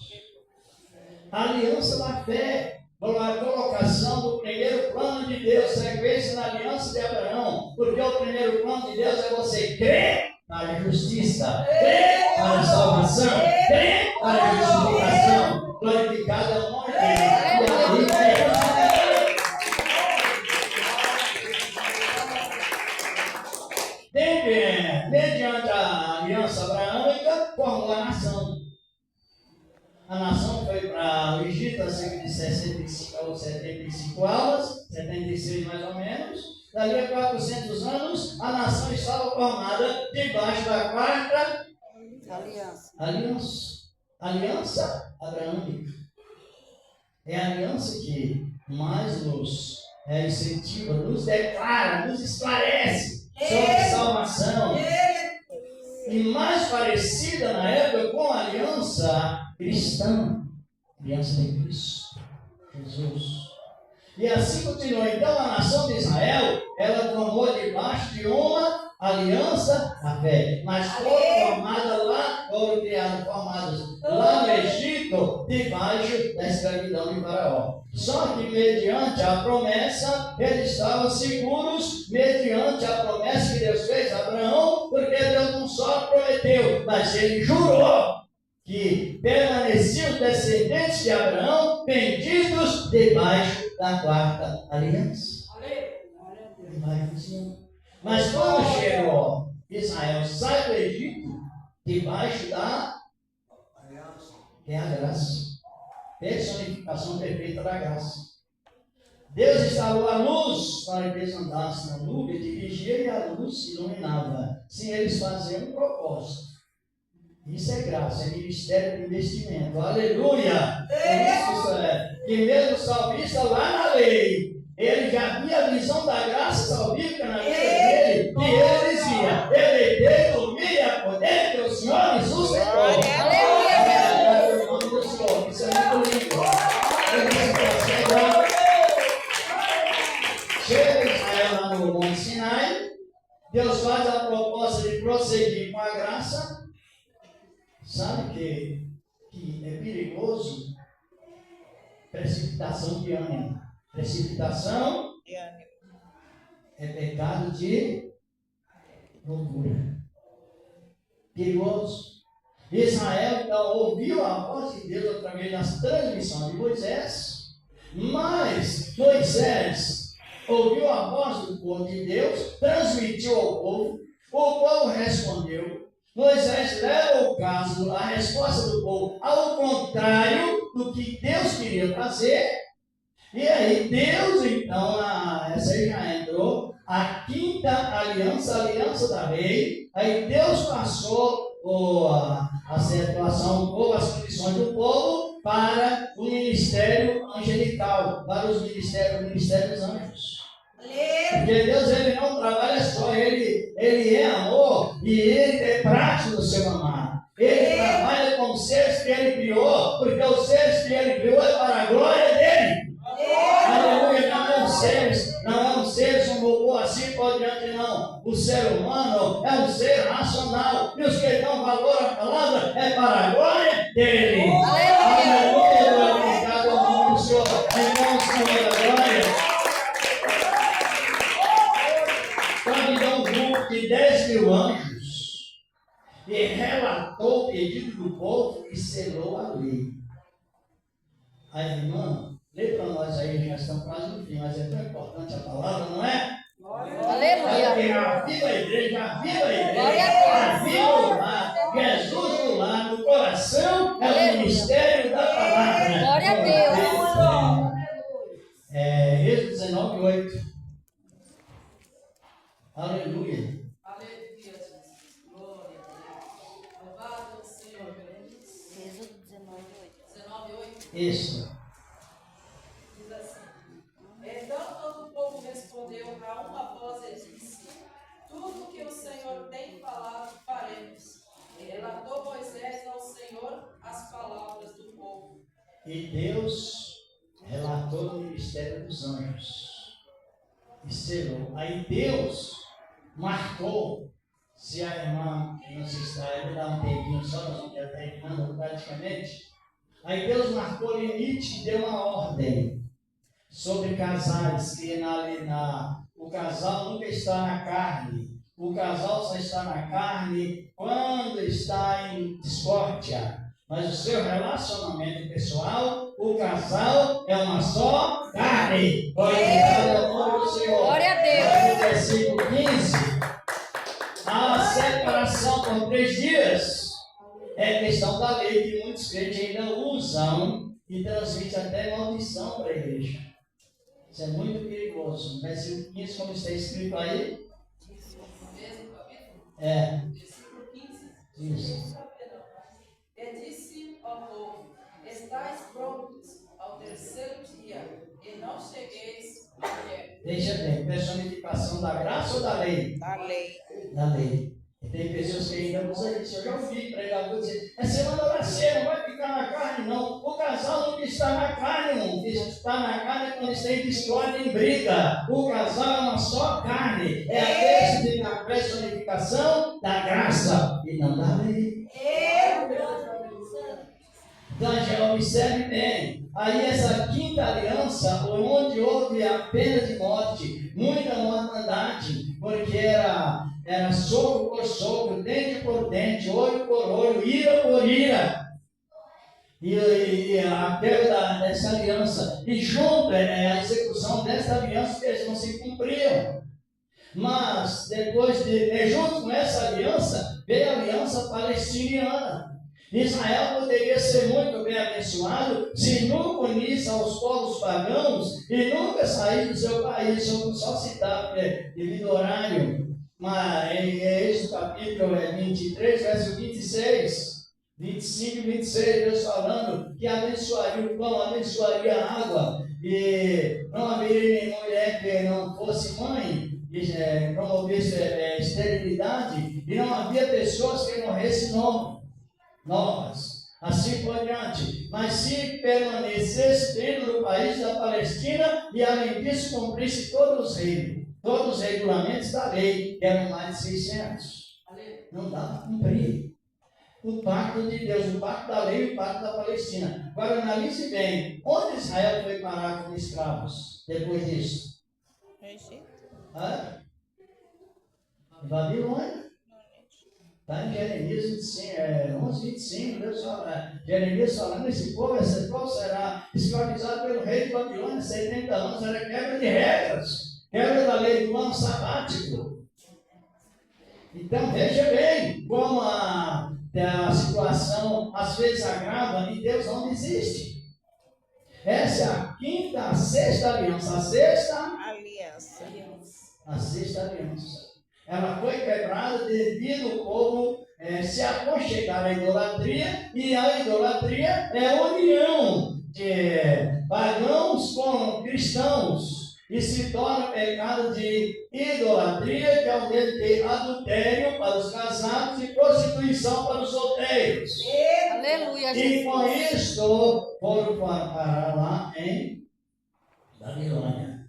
A aliança da fé, a colocação do primeiro plano de Deus, sequência na aliança de Abraão, porque o primeiro plano de Deus é você crer para a justiça, crer para a salvação, crer para a justificação, glorificado é o nome de Deus. Mediante a aliança abraâmica, formou a nação. A nação foi para o Egito há cerca de 65 ou 75 anos, 76 mais ou menos. Dali a 400 anos, a nação estava formada debaixo da quarta aliança abraâmica. É a aliança que mais nos incentiva, nos declara, nos esclarece sobre salvação. E mais parecida na época com a aliança cristã, aliança de Cristo, Jesus. E assim continuou. Então a nação de Israel, ela tomou debaixo de uma aliança a fé. Mas foram formadas lá no Egito, debaixo da escravidão de Faraó. Só que mediante a promessa, eles estavam seguros, mediante a promessa que Deus fez a Abraão, porque Deus não só prometeu, mas ele jurou que permaneciam os descendentes de Abraão benditos debaixo da quarta aliança. Mas quando chegou Israel sai do Egito, debaixo da aliança, que é a graça, personificação perfeita da graça. Deus instalou a luz para que eles andassem na nuvem de vigia e a luz iluminava. Se eles faziam um propósito. Isso é graça, é ministério de investimento. Aleluia! Isso é. Que mesmo o salmista lá na lei, ele já tinha a visão da graça salvífica na vida dele. E ele dizia: eleitei, domínio, poder que o Senhor me sustentou. Aleluia! O nome do Senhor. Isso é muito lindo. Chega Israel lá no Monte Sinai. Deus faz a proposta de prosseguir com a graça. Sabe que é perigoso? Precipitação de ânimo. Precipitação é pecado de loucura. Perigoso. Israel então ouviu a voz de Deus através das transmissões de Moisés, mas Moisés ouviu a voz do povo de Deus, transmitiu ao povo, o povo respondeu. Moisés leva o caso, a resposta do povo, ao contrário do que Deus queria fazer. E aí Deus, então, essa aí já entrou, a quinta aliança, a aliança da lei. Aí Deus passou a situação do povo, as condições do povo, para o ministério angelical, para o ministério dos anjos. Porque Deus, ele não trabalha só, ele é amor e ele é prático do seu amar. Ele trabalha com os seres que ele criou, porque os seres que ele criou é para a glória dele. Aleluia, não é um ser um robô assim por diante, não. O ser humano é um ser racional, e os que dão valor à palavra é para a glória dele. Aleluia, glorificado ao nome do Senhor, irmãos, Senhor da glória. Então, um grupo de 10 mil anjos e relatou o pedido do povo e selou a lei. Aí, irmão, lê para nós aí, já estamos quase no fim, mas é tão importante a palavra, não é? Aleluia. Aviva a igreja, aviva o lar, Jesus no lar, no coração, é o ministério da palavra. Glória a Deus. Êxodo 19, 8. Aleluia. Aleluia, Jesus. Glória a Deus. Louvado o Senhor. Êxodo 19:8. 19:8. Isso. Diz assim: Então todo o povo respondeu a uma voz e disse: Tudo que o Senhor tem falado faremos. E relatou Moisés ao Senhor as palavras do povo. E Deus relatou no ministério dos anjos. E selou. Aí Deus marcou. Se a irmã não se está, eu vou dar um tempinho só, nós vamos terminando praticamente. Aí Deus marcou o limite e deu uma ordem sobre casais, que o casal nunca está na carne. O casal só está na carne quando está em discórdia. Mas o seu relacionamento pessoal, o casal é uma só carne. Glória ao nome do Senhor. Glória a Deus. No versículo 15, a separação por 3 dias é questão da lei que muitos crentes ainda usam e transmite até maldição para a igreja. Isso é muito perigoso. No versículo 15, como está escrito aí? Mesmo capítulo? Versículo 15. Isso. E disse ao povo: Estais prontos ao terceiro dia, e não chegueis à mulher. Veja bem, personificação da graça ou da lei? Da lei. Da lei. E tem pessoas que ainda usam isso. Eu já ouvi pregador dizer: é semana da ceia, não vai ficar na carne, não. O casal não está na carne, não. Está na carne quando está em discórdia, em briga. O casal é uma só carne. É a personificação da graça e não da lei. Então, já observe bem. Aí, essa quinta aliança, onde houve a pena de morte, muita mortandade, porque era soco por soco, dente por dente, olho por olho, ira por ira. E a quebra dessa aliança, e junto a execução dessa aliança, que eles não se cumpriam. Mas, depois junto com essa aliança, veio a aliança palestiniana. Israel poderia ser muito bem abençoado se nunca unisse aos povos pagãos e nunca sair do seu país. Eu vou só citar, porque devido ao horário, mas em Êxodo capítulo 23, verso 26. 25 e 26, Deus falando que abençoaria o pão, abençoaria a água, e não haveria nenhuma mulher que não fosse mãe, promovesse esterilidade, e não havia pessoas que morressem novas. Assim por diante. Mas se permanecesse dentro do país da Palestina, e além disso cumprisse todos os regulamentos da lei, que eram mais de 600. Não dá para cumprir o pacto de Deus, o pacto da lei e o pacto da Palestina. Agora analise bem, onde Israel foi parar como escravos depois disso? Em Babilônia. Está em Jeremias 11:25, Deus fala, Jeremias falando, esse povo será escravizado pelo rei de Babilônia 70 anos, era quebra de regras, quebra da lei do ano sabático. Então veja bem como a situação às vezes agrava e Deus não desiste. Essa é a quinta, a sexta aliança. A sexta aliança. Ela foi quebrada devido ao povo se aconchegar à idolatria, e a idolatria é a união de pagãos com cristãos. E se torna pecado de idolatria, que é o de adultério para os casados e prostituição para os solteiros. Aleluia, E com isso foram parar lá em Babilônia.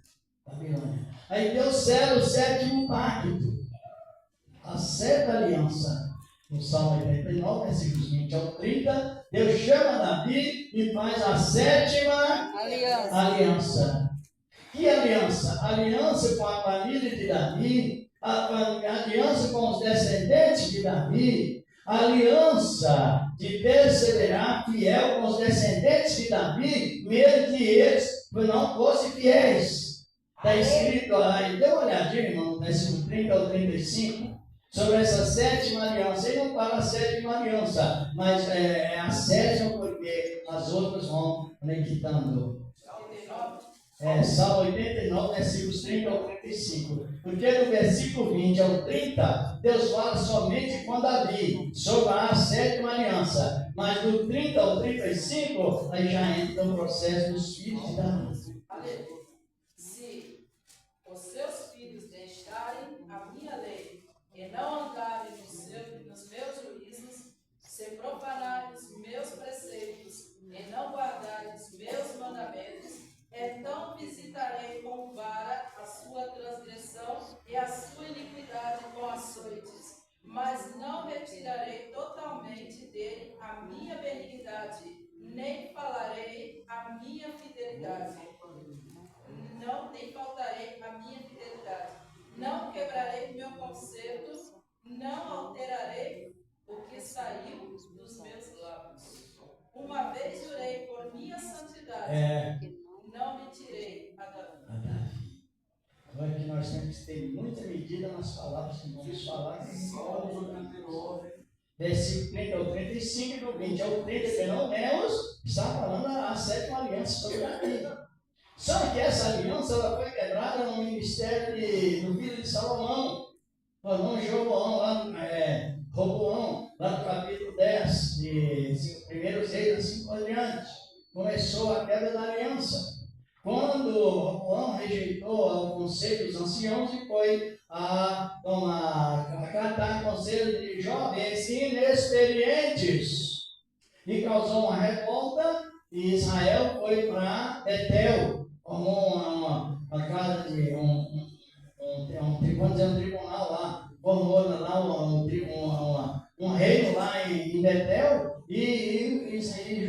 Aí Deus sela o sétimo pacto, a seta aliança. No Salmo 89, versículos 20 ao 30, Deus chama Davi e faz a sétima aliança. Que aliança? Aliança com a família de Davi, aliança com os descendentes de Davi, aliança de perseverar fiel com os descendentes de Davi, mesmo que eles não fossem fiéis. Está escrito aí, dê uma olhadinha, irmão, no versículo 30 ao 35, sobre essa sétima aliança. Ele não fala a sétima aliança, mas é a sétima porque as outras vão conectando. Salmo 89, versículos 30 ao 35. Porque no versículo 20 ao 30, Deus fala somente com Davi sobre a sétima aliança. Mas do 30 ao 35, aí já entra o processo dos filhos de Davi. Se os seus filhos deixarem a minha lei e não andarem nos meus juízos, se profanarem os meus preceitos e não guardarem os meus mandamentos, então visitarei com vara a sua transgressão e a sua iniquidade com açoites, mas não retirarei totalmente dele a minha benignidade, nem falarei a minha fidelidade. Nem faltarei a minha fidelidade. Não quebrarei meu concerto, não alterarei o que saiu dos meus lábios. Uma vez jurei por minha santidade. Não me tirei a Davi. Agora que nós temos que ter muita medida nas palavras que vamos falar. Versículo 30 ao 35 e do 20 ao 30, que não lemos, está falando a sétima aliança sobre Davi. Só que essa aliança ela foi quebrada no ministério do filho de Salomão, o irmão Roboão, lá no capítulo 10, de primeiros reis, assim por diante. Começou a quebra da aliança. Quando Roboão rejeitou o conselho dos anciãos e foi acatar conselho de jovens inexperientes, e causou uma revolta, e Israel foi para Betel, como uma casa de um tribunal lá, formou lá um reino lá em Betel, e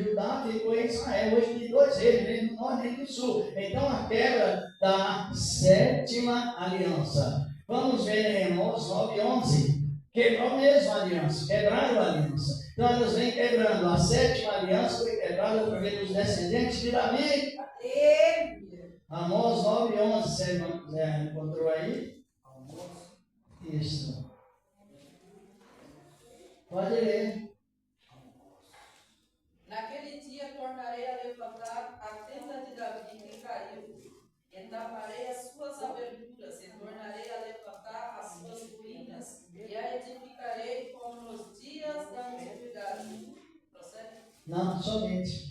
Judá ficou em Israel. Hoje tem dois reinos, nem do norte nem do sul. Então a quebra da sétima aliança. Vamos ver em Amós 9:11. Quebrou mesmo a aliança, quebraram a aliança. Então elas vêm quebrando. A sétima aliança foi quebrada por meio dos descendentes de Davi. Amós 9:11, você encontrou aí? Isso. Pode ler. Não, somente.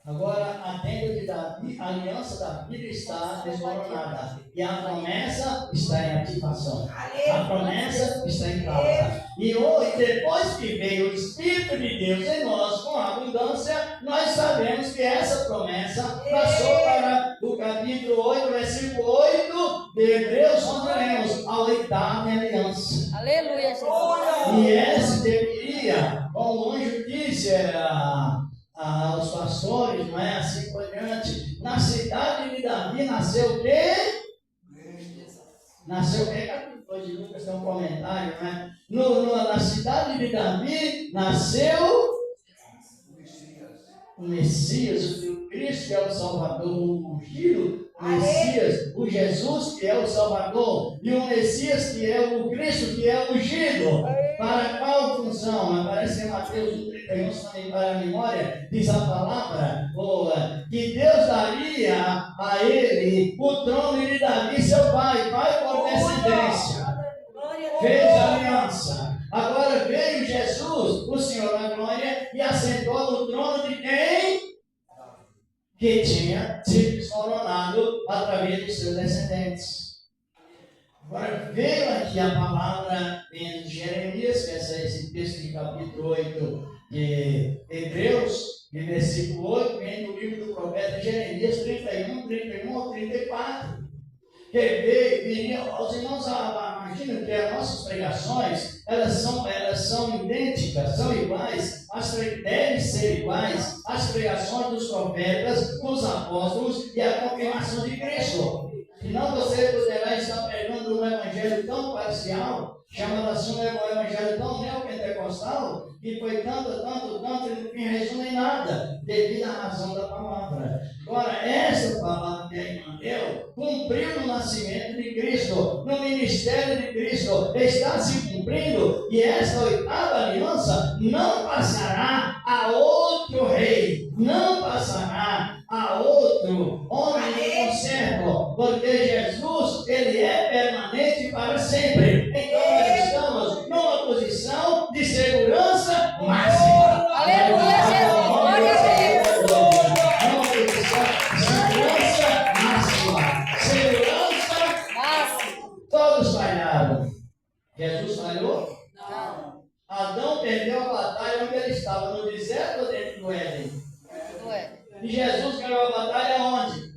Agora, a tenda de Davi, a aliança da vida está desmoronada. E a promessa está em ativação. A promessa está em pauta. E hoje, depois que veio o Espírito de Deus em nós com abundância, nós sabemos que essa promessa passou para o capítulo 8, versículo 8 de Hebreus, onde lemos a oitava aliança. Aleluia, Jesus. E esse deveria, como o anjo disse aos pastores, não é assim por diante, na cidade de Davi nasceu o quê? Nasceu o quê? Capítulo 2 de Lucas tem um comentário, não é? Na cidade de Davi nasceu o Messias, o Cristo que é o Salvador, o ungido, o Messias, o Jesus que é o Salvador, e o Messias que é o Cristo que é o ungido. Para qual função? Aparece em Mateus 1,31, também para a memória, diz a palavra, que Deus daria a ele o trono de Davi, seu pai por descendência. Fez aliança. Agora veio Jesus, o Senhor da glória, e assentou no trono de quem? Que tinha sido desmoronado através dos seus descendentes. Agora veio aqui a palavra em Jeremias, que é esse texto de capítulo 8 de Hebreus, de versículo 8, vem do livro do profeta Jeremias 31 ou 34. Que veio, os irmãos imaginam que as nossas pregações, elas são idênticas, são iguais, devem ser iguais às pregações dos profetas, dos apóstolos e a confirmação de Cristo. Senão você poderá estar pregando um evangelho tão parcial, chamado assim um evangelho tão neopentecostal, que foi tanto, e no fim resume em nada, devido à razão da palavra. Agora, essa palavra que a irmã deu, cumpriu no nascimento de Cristo, no ministério de Cristo, está se cumprindo, e esta oitava aliança não passará a outro rei, não passará a outro homem de conservo, porque Jesus, ele é permanente para sempre. Então nós estamos numa posição de segurança máxima. Aleluia, Jesus. Glória a Deus. Numa posição de segurança máxima. Segurança máxima. Todos falharam. Jesus falhou? Não. Adão perdeu a batalha onde ele estava, no deserto ou dentro do Éden? Do Éden. E Jesus ganhou a batalha onde?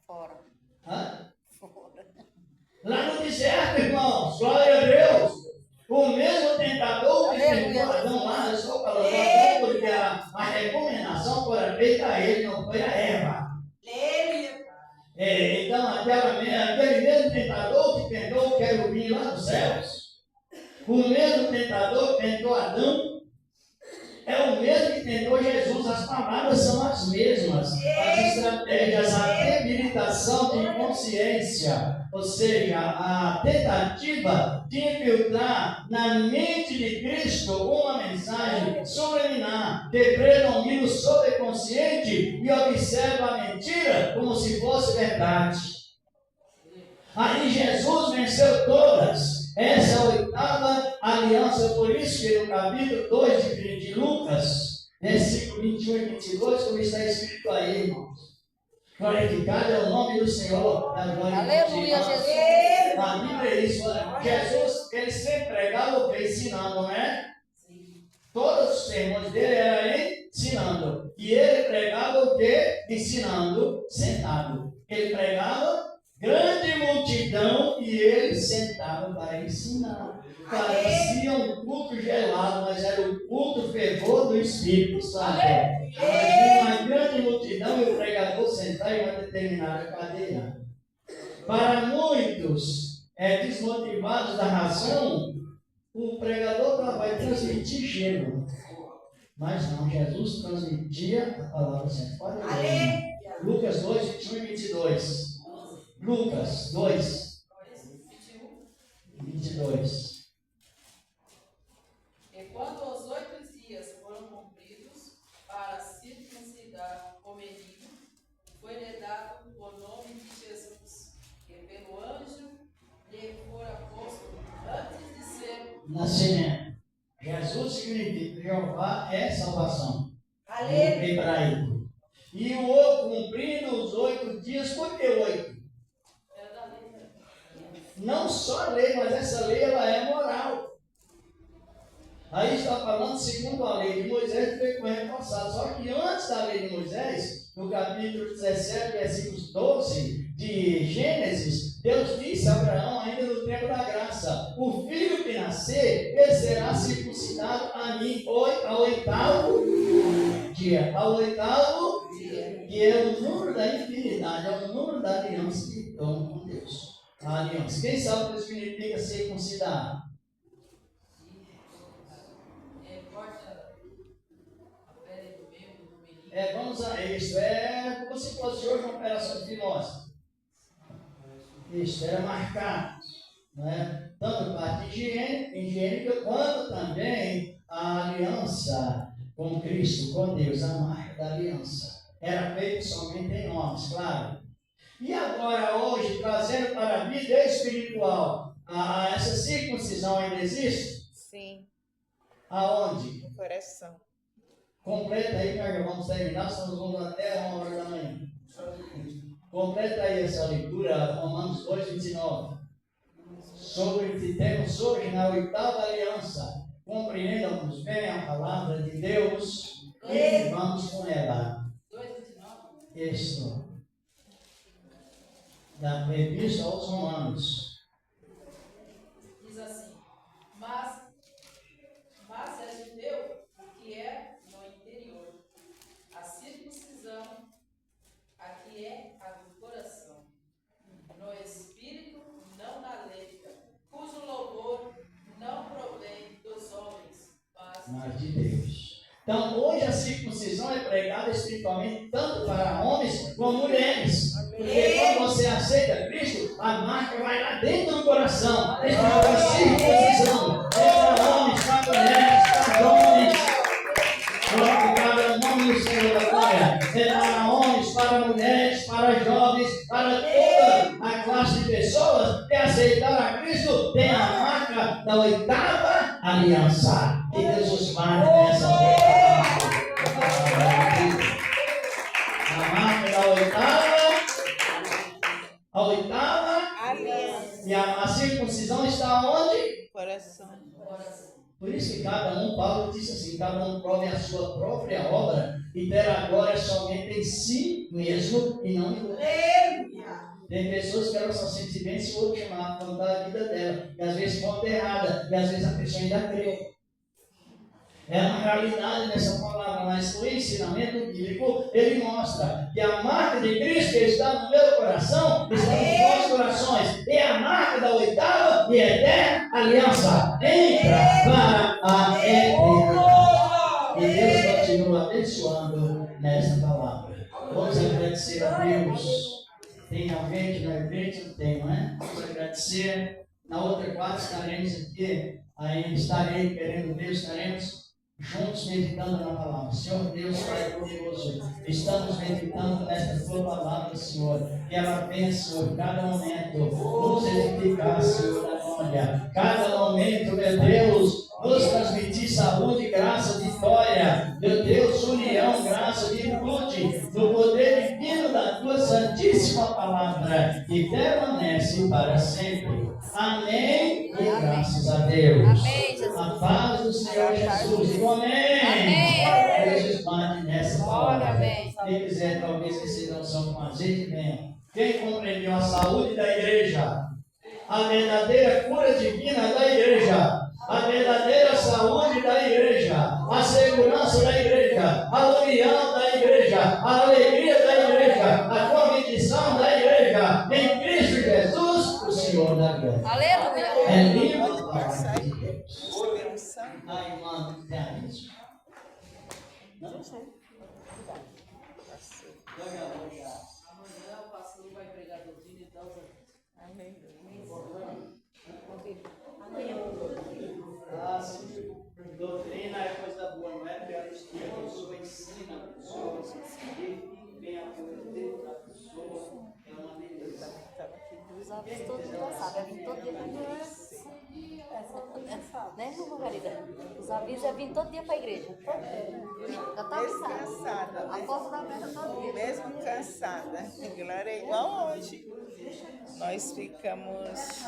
Fora. Hã? Fora. Lá no deserto, irmãos. Glória a Deus. O mesmo tentador que tentou Adão lá, eu estou falando Adão porque a recomendação foi feita a ele, não foi a Eva. Então, aquele mesmo tentador que tentou o querubim lá dos céus, o mesmo tentador que tentou Adão, é o mesmo que tentou Jesus. As palavras são as mesmas. As estratégias, a debilitação de consciência, ou seja, a tentativa de infiltrar na mente de Cristo uma mensagem subliminar, de predomínio sobreconsciente e observa a mentira como se fosse verdade. Aí Jesus venceu todas. Essa é a oitava aliança, por isso que no capítulo 2 de Lucas, versículo 21 e 22, como está escrito aí, irmãos. Glorificado é o nome do Senhor. Aleluia, Jesus. A Bíblia é isso. Jesus, ele sempre pregava ensinando, não é? Todos os sermões dele eram ensinando. E ele pregava o quê? Ensinando sentado. Ele pregava grande multidão e ele sentava para ensinar. Parecia um culto gelado, mas era o culto fervor do Espírito Santo. Havia uma grande multidão e o pregador sentava em uma determinada cadeira. Para muitos desmotivados da razão, o pregador vai transmitir gelo. Mas não, Jesus transmitia a palavra certa. Pode ler. Lucas 2, 21 e 22. Lucas 2, 22. E quando os 8 dias foram cumpridos para circuncidar o menino, foi-lhe dado o nome de Jesus, que pelo anjo lhe fora posto antes de ser nascimento. Jesus significa Jeová é salvação. hebraico. E o outro cumprindo os 8 dias, por que 8? Não só a lei, mas essa lei ela é moral. Aí está falando segundo a lei de Moisés que foi correto passado. Só que antes da lei de Moisés, no capítulo 17, versículos 12 de Gênesis, Deus disse a Abraão, ainda no tempo da graça: o filho que nascer, ele será circuncidado a mim ao 8º dia. Ao 8º dia, que é o número da infinidade, é o número da aliança que toma com Deus. A aliança. Quem sabe o que significa circuncidar? Vamos a isso. É como se fosse hoje uma operação fimosa. Isso, era marcado. Né? Tanto parte higiênica, quanto também a aliança com Cristo, com Deus, a marca da aliança. Era feito somente em homens, claro. E agora, hoje, trazendo para a vida espiritual, essa circuncisão ainda existe? Sim. Aonde? No coração. Completa aí, nós vamos terminar, estamos vamos até 1h da manhã. Completa aí essa leitura, Romanos 2:29. Sobre que temos hoje na 8ª aliança, compreendamos bem a palavra de Deus e vamos com ela. 2:29. Isso. Da Epístola aos Romanos. Diz assim: mas é judeu o que é no interior, a circuncisão aqui é a do coração, no espírito, não na letra, cujo louvor não provém dos homens, mas de Deus. Então, hoje a circuncisão é pregada espiritualmente tanto para homens como mulheres. Porque quando você aceita Cristo, a marca vai lá dentro do coração. É a circuncisão. É para homens, para mulheres, para homens. Glorificado o nome do Senhor da glória. É para homens, para mulheres, para jovens, para toda a classe de pessoas que aceitaram a Cristo, tem a marca da 8ª aliança. E Deus os marca nessa a marca da 8ª aliança. E a circuncisão está onde? Coração. Por isso que cada um, Paulo disse assim, cada um prove a sua própria obra e terá glória somente em si mesmo e não em outro. Tem pessoas que elas só sentem bem se o outro chamar, contar a vida dela. E às vezes conta errada, e às vezes a pessoa ainda crê. É uma realidade nessa palavra, mas o ensinamento bíblico, ele mostra que a marca de Cristo que está no meu coração, está nos nossos corações. É a marca da 8ª e eterna aliança. Entra para a eternidade. E Deus continua abençoando nessa palavra. Vamos agradecer a Deus. Tem alguém que não é crente? Não tem, não é? Vamos agradecer. Na outra quarta estaremos aqui. Aí estarei querendo Deus, estaremos juntos meditando na palavra. Senhor Deus, Pai poderoso, estamos meditando nesta tua palavra, Senhor. Que ela venha, Senhor, cada momento nos edificar, Senhor, da glória. Cada momento, meu Deus, nos transmitir saúde, graça, vitória. Meu Deus, união, graça, virtude, no poder divino da tua santíssima palavra, que permanece para sempre. Amém. E graças a Deus. Amém, Jesus. A paz do Senhor Jesus. Diga amém. Jesus mande nessa palavra. Amém. Quem quiser, talvez receber a unção com azeite, venha. Quem compreendeu a saúde da igreja, a verdadeira cura divina da igreja, a verdadeira saúde da igreja, a segurança da igreja, a união da igreja, a alegria da igreja, a convicção da igreja, em Cristo Jesus, o Senhor da glória. Aleluia. É livre da palavra de Deus. A irmã tem isso. Não sei. amanhã o pastor vai pregar doutrina e tal. Amém. Doutrina é coisa boa, não é? Porque ela estuda a pessoa, ensina a pessoa, define bem a coisa da pessoa. É uma beleza. Os avisos todo dia sabe, é vir todo dia para a igreja. Né, irmã Margarida? Os avisos é vir todo dia para a igreja. Já está avisado. cansada, A né? força da perna todinha. Mesmo cansada. Glória, é igual hoje. Nós ficamos